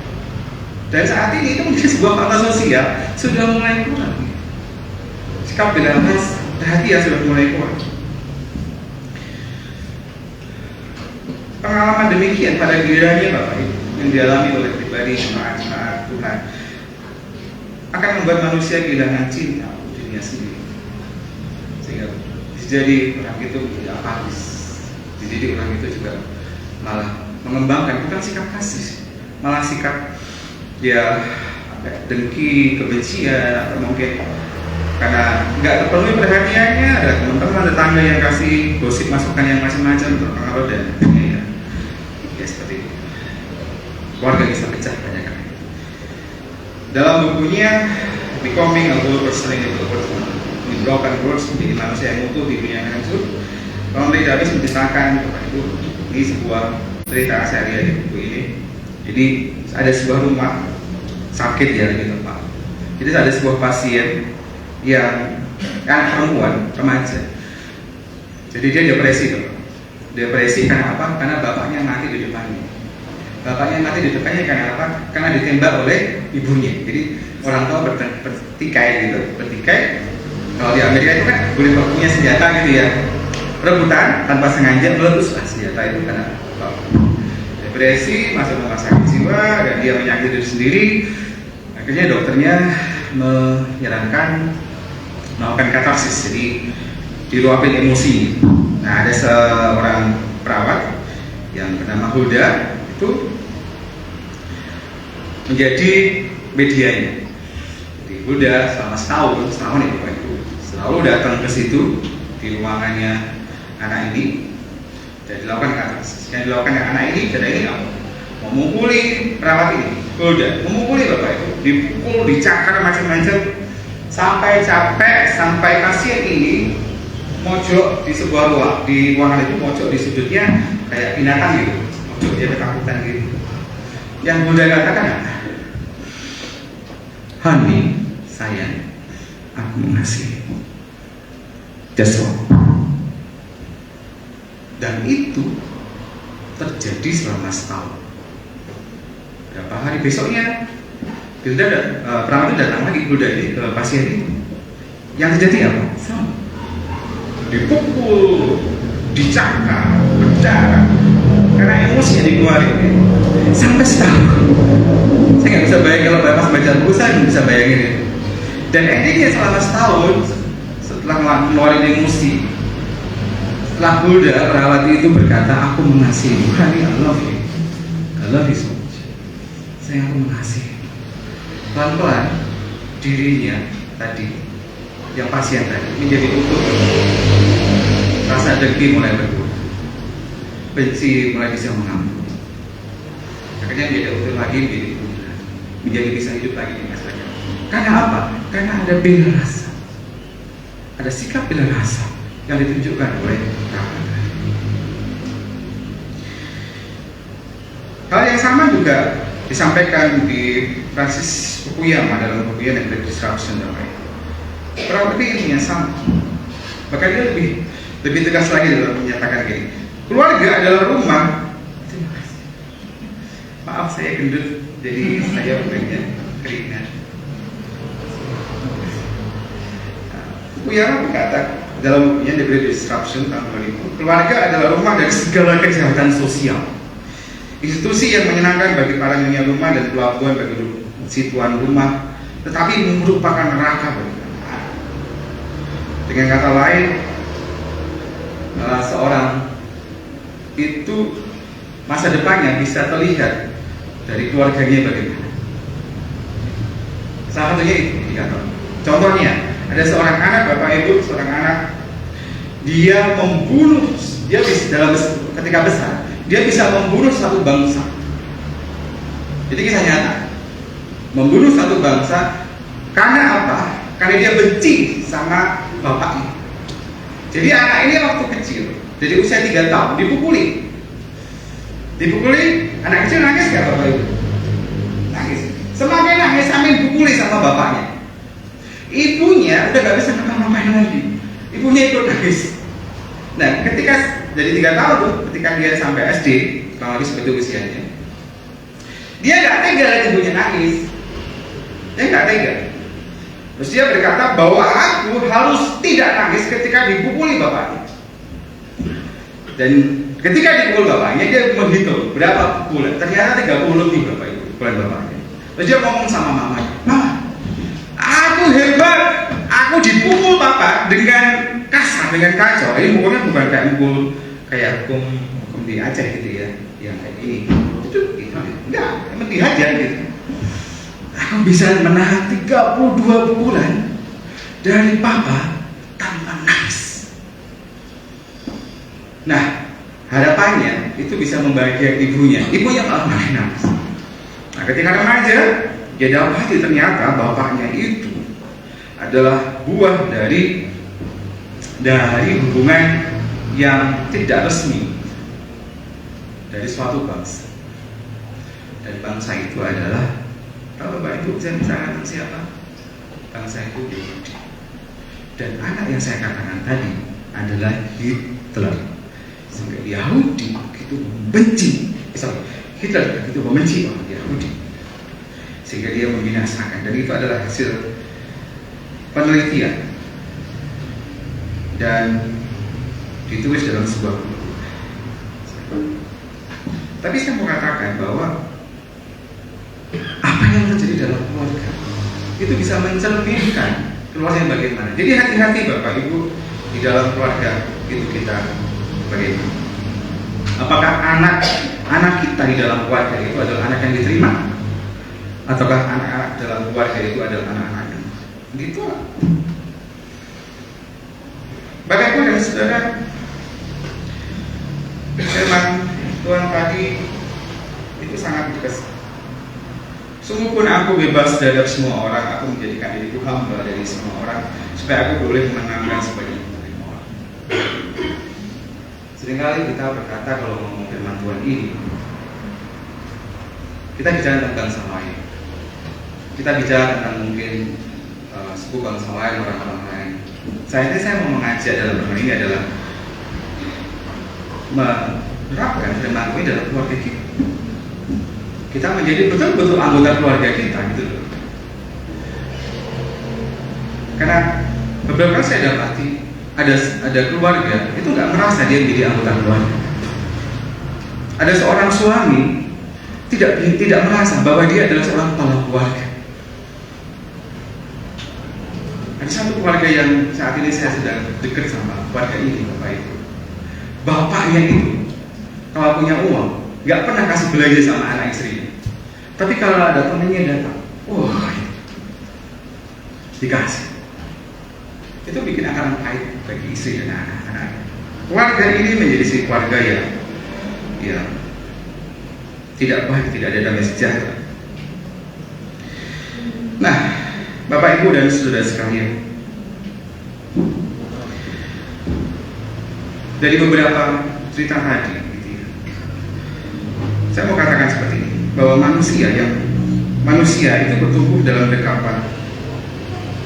Dan saat ini itu menjadi sebuah fakta sosial sudah mulai kurang. Sikap bela perhatian sudah mulai kurang. Pengalaman demikian pada gilirannya Bapak Ibu yang dialami oleh pribadi jemaat Tuhan akan membuat manusia kehilangan cinta untuk dirinya sendiri, sehingga jadi orang itu tidak apatis. Jadi orang itu juga malah mengembangkan bukan sikap kasih, malah sikap dia dengki, kebencian, atau mungkin karena nggak terpenuhi perhatiannya, ada teman-teman tetangga yang kasih gosip masukan yang macam-macam terpengaruh dan ya seperti itu. Keluarga bisa pecah banyak kali. Dalam bukunya Becoming a Whole Person in the Broken World, menjadi manusia yang utuh di dunia yang hancur, Ronald Davis menceritakan kepada Ibu, ini sebuah cerita saya lihat di buku ini. Jadi ada sebuah rumah sakit ya lebih tepat. Jadi ada sebuah pasien yang anak perempuan remaja. Jadi dia depresi tuh. Depresi karena apa? Karena bapaknya mati di depannya. Bapaknya mati di depannya karena apa? Karena ditembak oleh ibunya. Jadi orang tua bertikai gitu, bertikai. Kalau di Amerika itu kan boleh punya senjata gitu ya, rebutan tanpa sengaja meleduslah senjata itu karena depresi, masuk rumah sakit jiwa, dan dia menyakiti diri sendiri. Akhirnya dokternya menyarankan melakukan katarsis, jadi diluapin emosi. Nah, ada seorang perawat yang bernama Hulda itu menjadi medianya. Jadi Hulda selama setahun itu Pak Ibu, selalu datang ke situ di ruangannya anak ini dan dilakukan katarsis. Yang dilakukan anak ini apa? Memukuli perawat ini, Hulda, memukuli Bapak Ibu, dipukul, dicakar macam-macam sampai capek, sampai pasien ini mojok di sebuah ruangan itu, mojok di sudutnya kayak binatang gitu, mojok dia ketakutan gitu. Yang Hulda katakan apa? Honey, sayang, aku mengasihimu. Just one. Dan itu terjadi selama setahun. Berapa hari besoknya, perawat itu datang lagi ke pasien itu. Yang terjadi apa? Sama. Dipukul, dicakar, berdarah, karena emosi yang dikeluarin sampai setahun. Saya nggak bisa bayangin, kalau Bapak baca buku saya nggak bisa bayangin itu. Dan endingnya selama setahun setelah mengeluarkan emosi, setelah Hulda perawat itu berkata, aku mengasihimu, honey, I love you so much. Saya aku mengasihi. Pelan-pelan dirinya tadi, yang pasien tadi menjadi utuh. Rasa dengki mulai berkurang, benci mulai bisa mengampuni. Akhirnya menjadi utuh lagi, menjadi bisa hidup lagi di masyarakat. Karena apa? Karena ada bela rasa, ada sikap bela rasa yang ditunjukkan oleh perawat. Hal yang sama juga disampaikan di Francis Fukuyama dalam bukunya The Great Disruption. Perawat ini yang sama, bahkan dia lebih tegas lagi dalam menyatakan gini, keluarga adalah rumah. Maaf saya gendut, jadi saya pengennya keringat. Fukuyama berkata dalam bukunya The Great Disruption tahun 2000, keluarga adalah rumah dari segala kejahatan sosial, institusi yang menyenangkan bagi para nyonya rumah dan pelabuhan bagi si tuan rumah, tetapi merupakan neraka bagi anak. Dengan kata lain, seorang itu masa depannya bisa terlihat dari keluarganya bagaimana. Salah satunya itu indikator. Contohnya, ada seorang anak, Bapak Ibu, seorang anak, dia membunuh, dia bisa ketika besar, dia bisa membunuh satu bangsa. Jadi kisah nyata, membunuh satu bangsa Karena apa? Karena dia benci sama bapaknya. Jadi anak ini waktu kecil, jadi usia 3 tahun, dipukuli, anak kecil nangis gak bapak itu? Nangis. Semakin nangis sampai dipukuli sama bapaknya. Ibunya udah gak bisa ngapa-ngapain lagi. Ibunya ikut nangis. Nah, ketika jadi 3 tahun tuh, ketika dia sampai SD, kurang lebih seperti usianya, dia gak tega lihat ibunya nangis. Dia gak tega. Terus dia berkata bahwa aku harus tidak nangis ketika dipukuli bapaknya. Dan ketika dipukul bapaknya, dia menghitung berapa pukulan. Ternyata 30 lebih bapak itu pukulan bapaknya. Terus dia ngomong sama mamanya, "Mama, aku hebat, aku dipukul papa dengan kasar, dengan kacau." Ini mukulnya bukan kayak mukul kayak hukum di Aceh gitu ya, yang kayak gini. Itu enggak, emang dihajar gitu. Aku bisa menahan 32 pukulan dari papa tanpa nangis. Nah, harapannya itu bisa membahagiakan ibunya. Ibunya malah makin nangis. Nah, ketika remaja, dia dapati ternyata bapaknya itu adalah buah dari hubungan yang tidak resmi dari suatu bangsa. Dan bangsa itu adalah, kalau Bapak Ibu saya misalkan siapa? Bangsa itu Yahudi. Dan anak yang saya katakan tadi adalah Hitler. Sehingga Yahudi itu membenci, Hitler itu membenci orang Yahudi, sehingga dia membinasakan. Dan itu adalah hasil penelitian dan ditulis dalam sebuah buku. Tapi saya mau katakan bahwa apa yang terjadi dalam keluarga itu bisa mencerminkan keluarga bagaimana. Jadi hati-hati Bapak Ibu di dalam keluarga itu kita bagaimana. Apakah anak kita di dalam keluarga itu adalah anak yang diterima, ataukah anak-anak dalam keluarga itu adalah anak-anak yang ditolak? Bapak Ibu dan Saudara, firman Tuhan tadi itu sangat tegas. Sungguh pun aku bebas dari semua orang, aku menjadikan diriku hamba dari semua orang, supaya aku boleh menangkan sebagai menerima orang. Seringkali kita berkata kalau ngomong firman Tuhan ini, kita bicara tentang bangsa lain, kita bicara tentang mungkin suku bangsa lain, orang-orang lain. Saya mau mengajak dalam firman ini adalah menerapkan firman Tuhan dalam keluarga kita. Kita menjadi betul-betul anggota keluarga kita gitu loh. Karena beberapa kali saya dapati ada keluarga itu nggak merasa dia menjadi anggota keluarga. Ada seorang suami tidak merasa bahwa dia adalah seorang kepala keluarga. Ada satu keluarga yang saat ini saya sedang dekat sama keluarga ini, Bapak Ibu. Bapaknya itu kalau punya uang nggak pernah kasih belanja sama anak istrinya. Tapi kalau ada temennya datang, wah, dikasih. Itu bikin akaran pahit bagi istri dan anak-anak. Keluarga ini menjadi si keluarga yang tidak baik, tidak ada damai sejahtera. Nah, Bapak Ibu dan Saudara sekalian, dari beberapa cerita tadi, saya mau katakan seperti ini, bahwa manusia itu bertumbuh dalam dekapan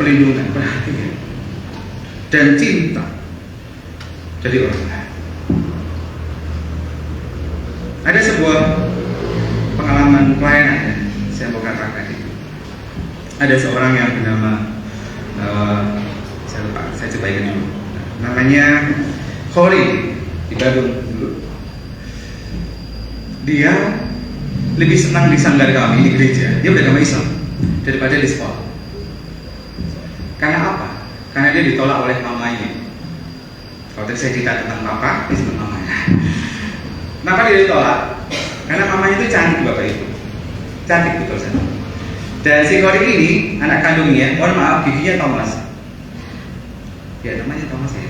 pelindungan, perhatian, dan cinta dari orang lain. Ada sebuah pengalaman pelayanan, saya mau katakan itu. Ada seorang yang bernama saya coba ingat dulu, namanya Khori di Bandung dulu. Dia lebih senang di sanggar kami di gereja, dia beragama Islam, daripada di sekolah. Karena apa? Karena dia ditolak oleh mamanya. Kalau tadi saya cerita tentang papa, dia sebut mamanya. Kenapa dia ditolak? Karena mamanya itu cantik, Bapak Ibu, cantik betul saja. Dan si Khori ini, anak kandungnya, mohon maaf, giginya Thomas. Ya namanya Thomas ya,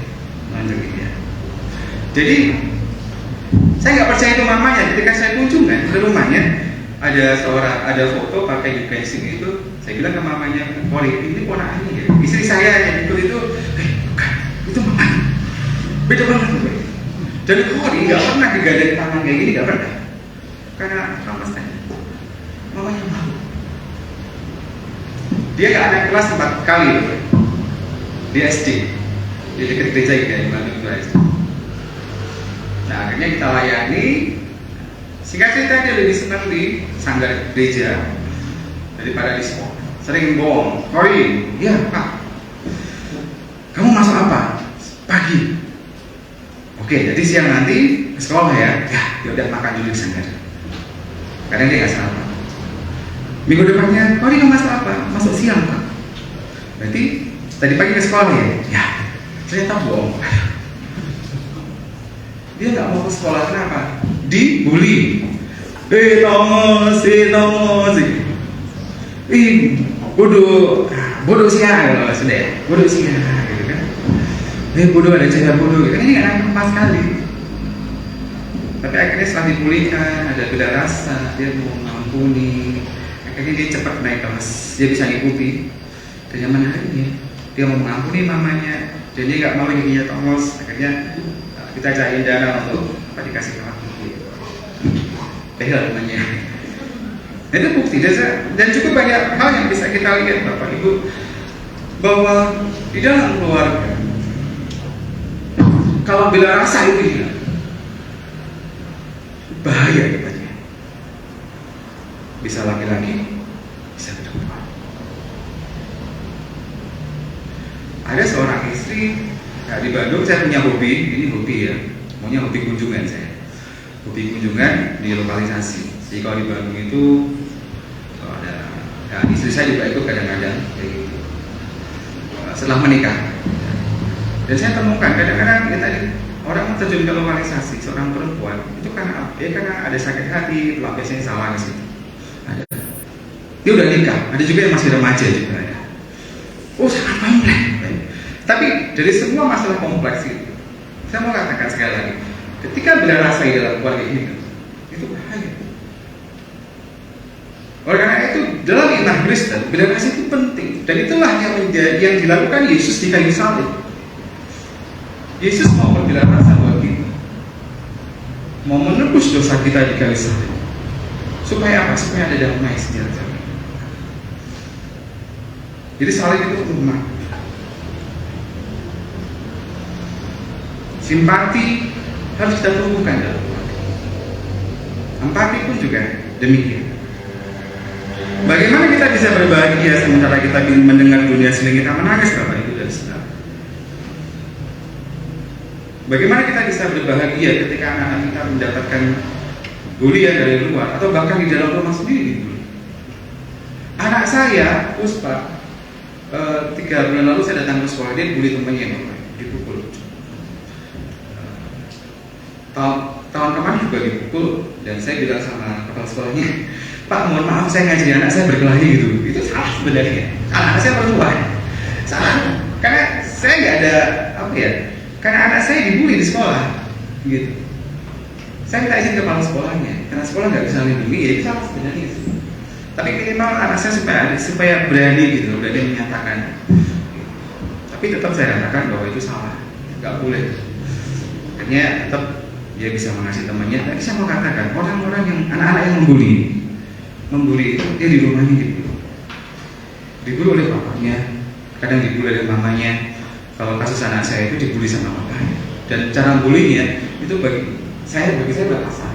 lanjut ya. Jadi saya nggak percaya itu mamanya. Ketika saya kunjungan ke rumahnya, ada foto pakai di casing itu, saya bilang ke mamanya, Kori, ini ponakannya ya. Istri saya yang ikut itu, bukan, itu mamanya. Beda banget tuh. Dan Kori nggak pernah digandeng tangan kayak gini, nggak pernah. Karena apa tanya, mamanya malu. Dia nggak ada kelas 4 kali loh, di SD, di dekat gereja kita di Bandung itu SD. Nah akhirnya kita layani. Singkat cerita dia lebih senang di sanggar gereja daripada di sekolah. Sering bohong. Kori, iya Pak. Kamu masuk apa? Pagi. Oke, jadi siang nanti ke sekolah ya. Ya udah makan dulu di sanggar. Kadang dia nggak sarapan. Minggu depannya, Kori kamu masuk apa? Masuk siang Pak. Berarti tadi pagi ke sekolah ya? Ya. Ternyata bohong. Dia nggak mau ke sekolah, kenapa? Dibully. Tomos. Bodoh siang, sudah ya? Bodoh siang, gitu kan? Bodoh ada cewek bodoh, gitu kan? Ini nggak nangkep pas sekali. Tapi akhirnya setelah dipulihkan, ada beda rasa, dia mau mengampuni. Akhirnya dia cepat naik kelas, dia bisa ngikuti. Dan yang menariknya, dia mau mengampuni mamanya, dan dia nggak mau giginya Tomos. Akhirnya kita cari dana untuk dikasih ke aku. Namanya. Itu bukti dan cukup banyak hal yang bisa kita lihat Bapak Ibu, bahwa di dalam keluarga kalau bila rasa itu hilang, bahaya depannya. Bisa laki-laki, bisa perempuan. Ada seorang istri. Nah, di Bandung saya punya hobi, ini hobi ya, maunya hobi kunjungan saya. Hobi kunjungan di lokalisasi. Jadi kalau di Bandung itu ada, ya, istri saya juga ikut kadang-kadang kayak gitu. Setelah menikah. Dan saya temukan kadang-kadang ya tadi orang terjun ke lokalisasi, seorang perempuan itu karena apa? Ya karena ada sakit hati, pelampiasannya salah di situ. Ada. Dia udah nikah, ada juga yang masih remaja juga ada. Oh sangat kompleks. Tapi dari semua masalah kompleks itu, saya mau katakan sekali lagi, ketika bila rasa di dalam keluarga ini, itu bahaya. Oleh karena itu, dalam iman Kristen, bila rasa itu penting, dan itulah yang dilakukan Yesus di kayu salib. Yesus mau berbila rasa buat kita, mau menebus dosa kita di kayu salib. Supaya apa? Supaya ada damai sejahtera. Jadi salib itu umat. Simpati harus kita tumbuhkan dalam keluarga. Empati pun juga demikian. Bagaimana kita bisa berbahagia sementara kita mendengar dunia sering kita menangis, Bapak Ibu dan Saudara? Bagaimana kita bisa berbahagia ketika anak-anak kita mendapatkan bulian dari luar atau bahkan di dalam rumah sendiri dibully? Anak saya, Puspa, 3 bulan lalu saya datang ke sekolah, dia bully temannya, Bapak, dipukul. Tahun kemarin juga dipukul, dan saya bilang sama kepala sekolahnya, Pak, mohon maaf saya ngajari anak saya berkelahi gitu. Itu salah sebenarnya. Anak saya perempuan, salah. Karena saya nggak ada apa ya. Karena anak saya dibully di sekolah, gitu. Saya minta izin kepala sekolahnya, karena sekolah nggak bisa lindungi, ya itu salah sebenarnya. Tapi minimal anak saya supaya berani gitu, berani menyatakan. Tapi tetap saya katakan bahwa itu salah, nggak boleh. Akhirnya tetap dia bisa mengasihi temannya. Tapi saya mau katakan orang-orang yang anak-anak yang membuli itu dia di rumahnya dibully oleh bapaknya, kadang dibully oleh mamanya. Kalau kasus anak saya itu dibully sama bapaknya, dan cara bulinya itu bagi saya berasal.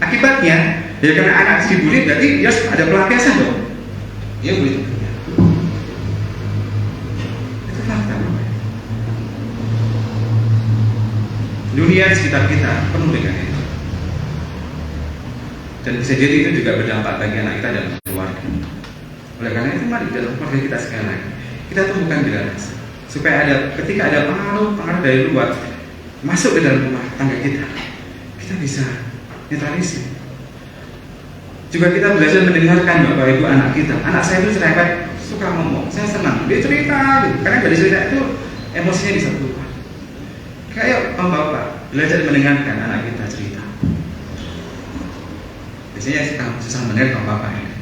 Akibatnya ya karena anak dibully berarti dia ada pelampiasan dong. Dia bully temannya. Itu fakta. Dunia sekitar kita penuh dengan itu. Dan bisa jadi itu juga berdampak bagi anak kita dan keluarga. Oleh karena itu mari dalam keluarga kita sekali lagi kita tumbuhkan bila rasa, supaya ketika ada pengaruh dari luar masuk ke dalam rumah tangga kita bisa netralisir. Juga kita belajar mendengarkan Bapak Ibu anak kita. Anak saya itu cerewet, suka ngomong, saya senang dia cerita, karena dari cerita itu emosinya bisa berubah. Kayak Bapak belajar mendengarkan anak kita cerita. biasanya kita susah mendengar kaum bapak ini.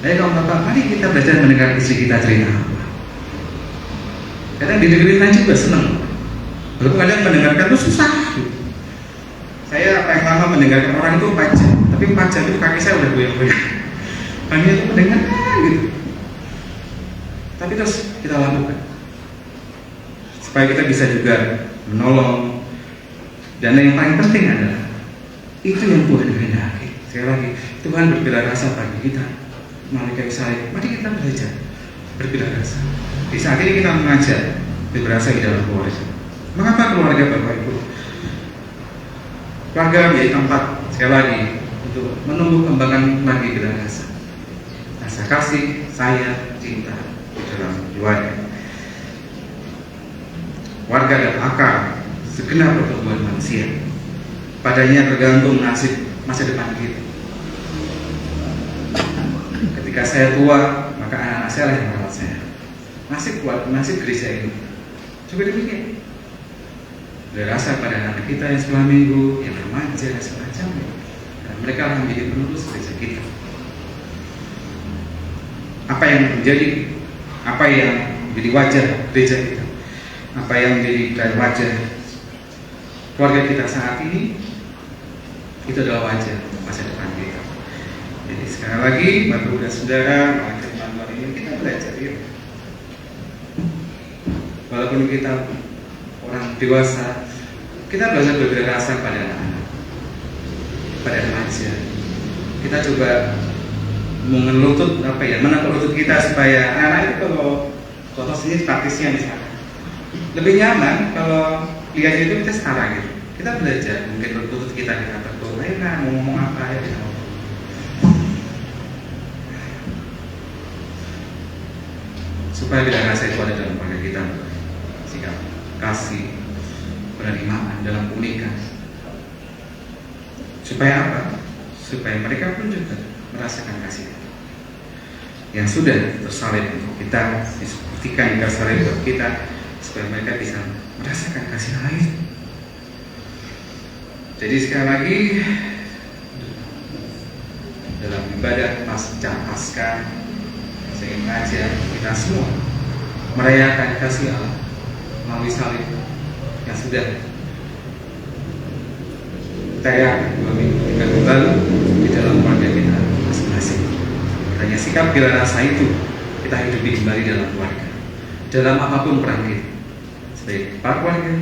Baik kaum bapak, mari kita belajar mendengar istri kita cerita apa. Kadang didengerin aja juga seneng. Walaupun kadang mendengarkan itu susah. Saya paling lama mendengarkan orang itu 4 jam, tapi 4 jam itu kaki saya udah goyang-goyang. Hanya itu mendengar gitu. Tapi terus kita lakukan supaya kita bisa juga menolong. Dan yang paling penting adalah itu yang Tuhan kehendaki. Sekali lagi, Tuhan berbela rasa bagi kita. Malaikat saya, mari kita belajar berbela rasa. Di saat ini kita mengajar berbela rasa di dalam keluarga. Mengapa keluarga Bapak Ibu? Keluarga menjadi tempat sekali lagi untuk menumbuh kembangkan lagi berbela rasa. Rasa kasih, sayang, cinta di dalam keluarga. Warga dan akar segenap pertumbuhan manusia. Padanya tergantung nasib masa depan kita. Ketika saya tua, maka anak-anak saya lah yang merawat saya. Nasib gereja ini juga demikian. Berasa pada anak kita yang sekolah minggu, yang remaja dan semacamnya. Dan mereka akan menjadi penerus gereja kita. Apa yang menjadi wajah gereja kita, apa yang menjadi wajah keluarga kita saat ini, itu adalah wajah masa depan kita. Jadi sekali lagi, Bapak dan Saudara, melalui firman ini kita belajar ya. Walaupun kita orang dewasa, kita belajar berbeda rasa pada anak-anak, pada remaja. Kita coba mengelutut menakut lutut kita supaya anak itu kalau contoh sini praktisnya misalnya lebih nyaman kalau lihat itu kita setara gitu. Kita belajar mungkin lutut kita tegur, ayo nah mau ngomong apa ya kita ngomong. Supaya bila rasa itu ada dalam keluarga kita, sikap kasih, penerimaan dalam pernikahan. Supaya apa? Supaya mereka pun juga merasakan kasih yang sudah tersalib untuk kita, disebutkan yang tersalib untuk kita, supaya mereka bisa merasakan kasih lain. Jadi sekali lagi dalam ibadah pasca saya ingin mengajak kita semua merayakan kasih Allah melalui salib yang sudah kita 2 minggu lalu di dalam keluarga kita masing-masing. Hanya sikap bila rasa itu kita hidupi kembali dalam keluarga, dalam apapun peran kita, sebagai kepala keluarga,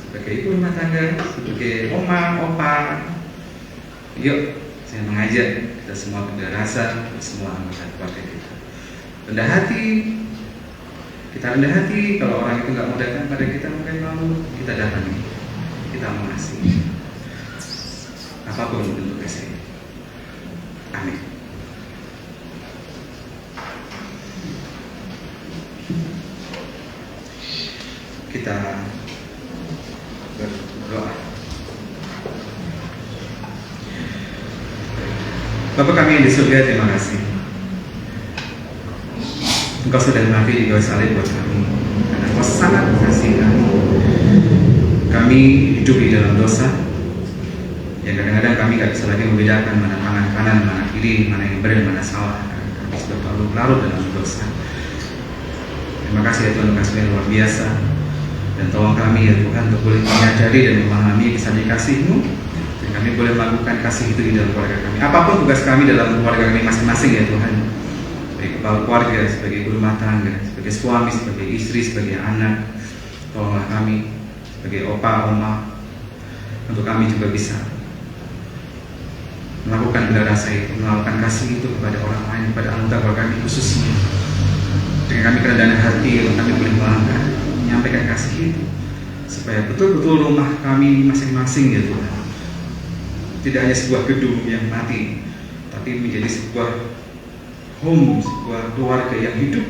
sebagai ibu rumah tangga, sebagai oma, opa. Yuk, saya mengajak kita semua bila rasa, semua anggota keluarga kita. Rendah hati, kita rendah hati. Kalau orang itu nggak mau datang pada kita, mungkin malu, kita datangi, kita mengasihi. Apapun bentuk kasih. Amin. Kita berdoa. Bapa kami yang di surga, terima kasih. Engkau sudah mati di kayu salib buat kami, karena Engkau sangat mengasihi kami. Kami hidup di dalam dosa, yang kadang-kadang kami tidak bisa lagi membedakan mana tangan kanan, mana kiri, mana yang benar, mana salah. Kami sudah terlalu larut dalam dosa. Terima kasih ya Tuhan, kasih yang luar biasa. Dan tolong kami ya Tuhan untuk boleh menyadari dan memahami kisahnya kasih-Mu, dan kami boleh melakukan kasih itu di dalam keluarga kami. Apapun tugas kami dalam keluarga kami masing-masing ya Tuhan, sebagai kepala keluarga, sebagai ibu rumah tangga, sebagai suami, sebagai istri, sebagai anak, tolonglah kami sebagai opa, oma, untuk kami juga bisa melakukan bela rasa itu, melakukan kasih itu kepada orang lain, kepada anggota keluarga kami khususnya. Dengan kami kerendahan hati, kami boleh melangkah menyampaikan kasih itu, supaya betul-betul rumah kami masing-masing ya Tuhan tidak hanya sebuah gedung yang mati, tapi menjadi sebuah home, sebuah keluarga yang hidup,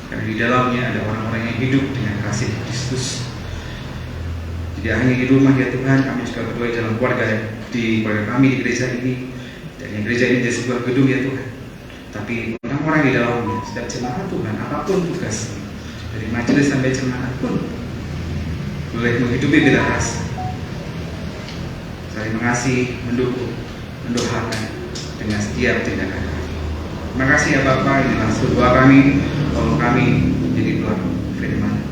karena di dalamnya ada orang-orang yang hidup dengan kasih Kristus. Tidak hanya di rumah ya Tuhan, kami juga berdoa dalam keluarga, di keluarga kami di gereja ini, dan yang gereja ini jadi sebuah gedung ya Tuhan, tapi orang-orang di dalamnya, setiap jemaat Tuhan, apapun tugasnya, dari majelis sampai jemaat pun boleh menghidupi bela rasa, saling mengasihi, mendukung, mendoakan, dengan setiap tindakan. Terima kasih ya Bapa, inilah doa kami, tolong kami menjadi doa firman.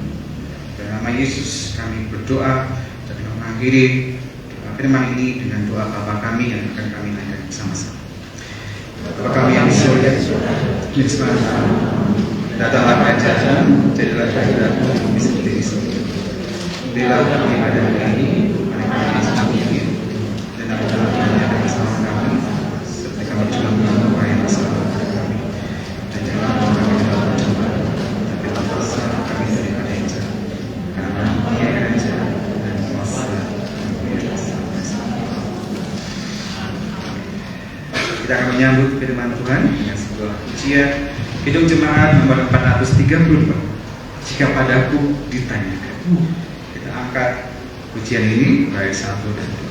Dalam nama Yesus kami berdoa dan mengakhiri firman ini dengan doa Bapa kami yang akan kami naikkan bersama-sama. Bapa kami yang di surga, datanglah kerajaan-Mu, jadilah kehendakmu seperti di surga. Berilah kami pada hari ini, kami selamatkan, dan ampunilah kami kesalahan kami, seperti kami juga mengampuni orang yang bersalah kepada kami. Dan janganlah kami dalam pencobaan, tapi lepaskanlah kami daripada yang jahat. Karena Engkau kerajaan dan kuasa dan kemuliaan sampai selamanya. Kita akan menyambut firman Tuhan dengan sebuah pujian Kidung Jemaat nomor 432. Jika padaku ditanyakan. Kita angkat pujian ini bait 1 dan 2.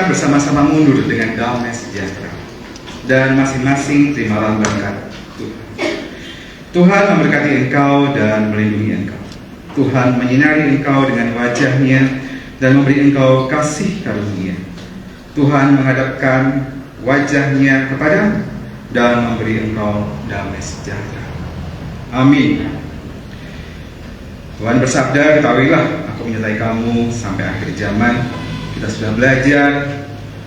Bersama-sama mundur dengan damai sejahtera dan masing-masing terimalah berkat Tuhan. Tuhan memberkati engkau dan melindungi engkau. Tuhan menyinari engkau dengan wajah-Nya dan memberi engkau kasih karunia. Tuhan menghadapkan wajah-Nya kepadamu dan memberi engkau damai sejahtera. Amin. Tuhan bersabda, ketahuilah aku menyertai kamu sampai akhir zaman. Kita sudah belajar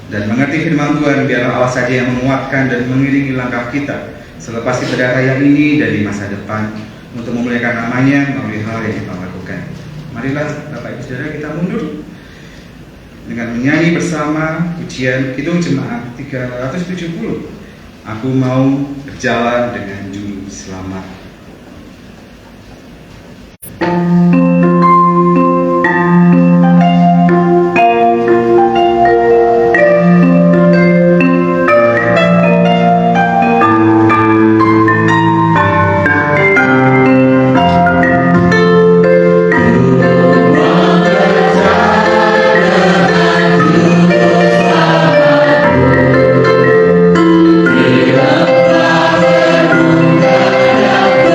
dan mengerti firman Tuhan, biarlah Allah saja yang menguatkan dan mengiringi langkah kita selepas ibadah raya ini dan di masa depan untuk memuliakan namanya melalui hal yang kita lakukan. Marilah Bapak Ibu Saudara kita mundur dengan menyanyi bersama pujian Kidung Jemaat 370. Aku mau berjalan dengan juru selamat. Bila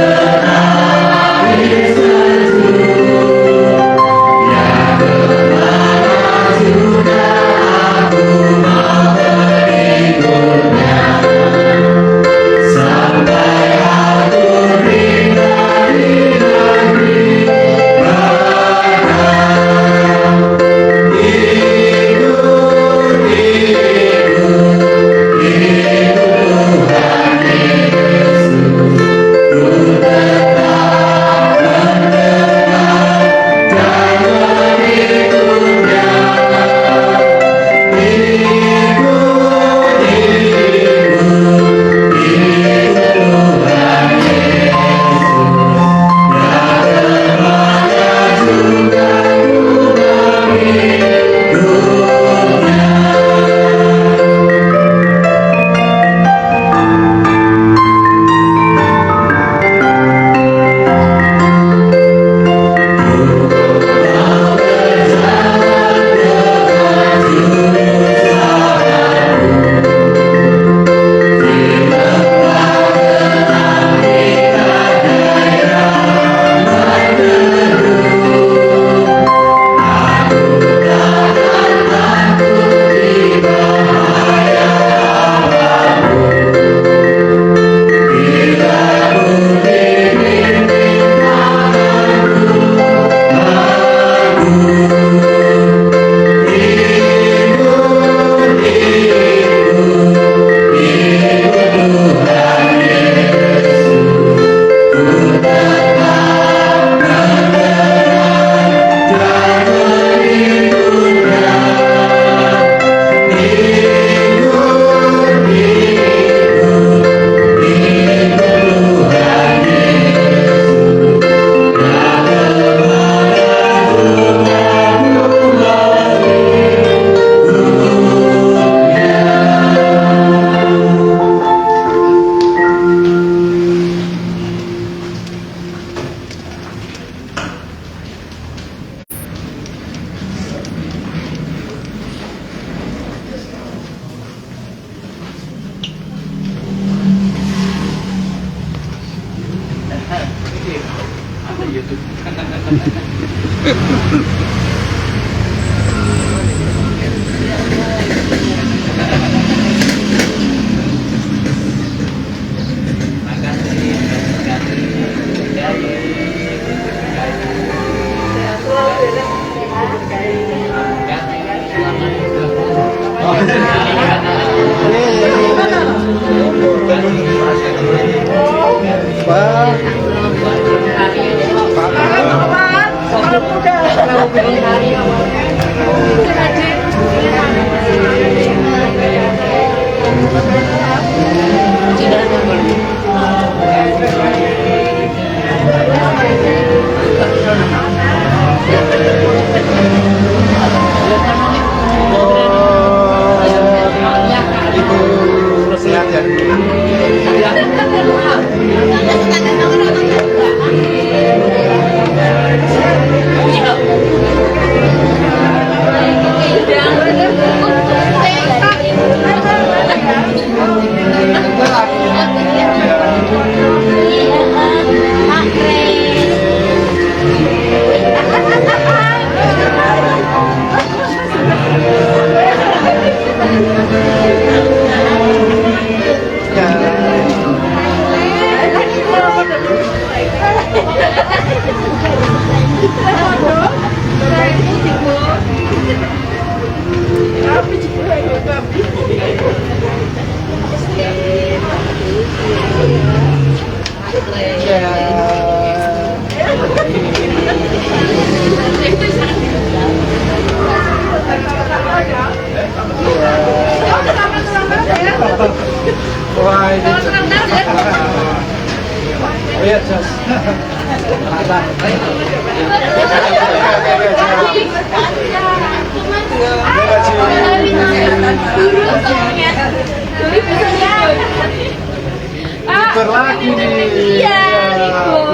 Berlagi nih. Iya, ikut.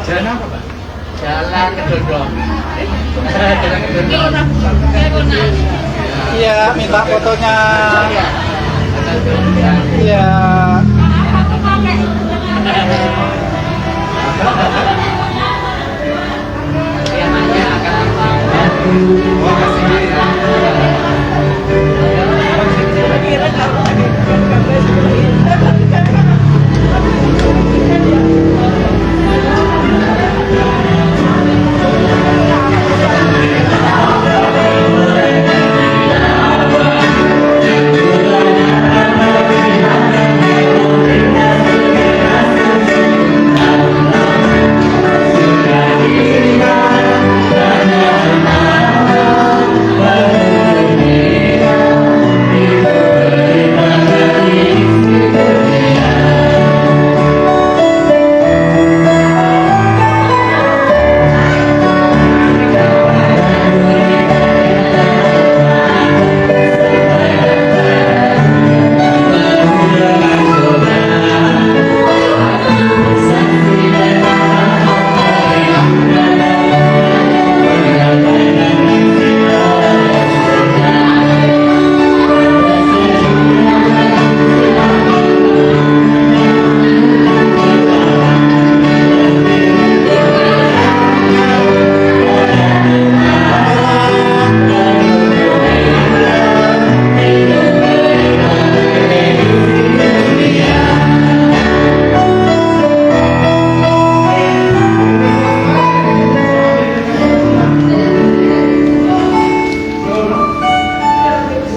Jalan apa, Pak? Jalan ke Dodong. Iya, minta fotonya. Iya.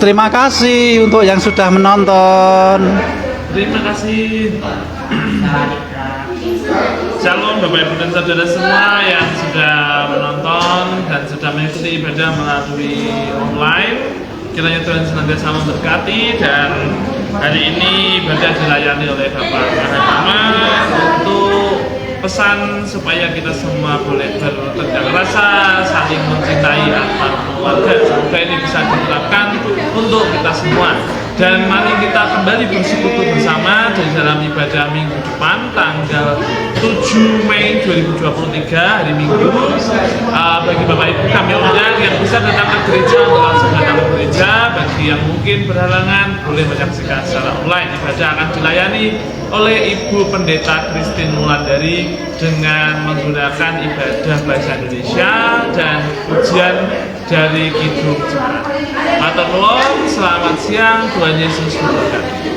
Terima kasih untuk yang sudah menonton. Terima kasih. Shalom Bapak Ibu dan Saudara semua yang sudah menonton dan sudah mengikuti ibadah melalui online. Kiranya Tuhan senantiasa memberkati dan hari ini ibadah dilayani oleh Bapak Rahmat untuk pesan supaya kita semua boleh bertegang rasa, saling mencintai antar keluarga. Semoga ini bisa diterapkan untuk kita semua. Dan mari kita kembali bersekutu bersama di dalam ibadah minggu depan tanggal 7 Mei 2023 hari Minggu. Bagi Bapak Ibu kami undang yang bisa datang ke gereja untuk langsung datang ke gereja. Bagi yang mungkin berhalangan boleh menyaksikan secara online. Ibadah akan dilayani oleh Ibu Pendeta Christine Mulandari dengan menggunakan ibadah bahasa Indonesia dan pujian dari Kidung Jemaat. Matur nuwun, selamat siang, Tuhan Yesus memberkati.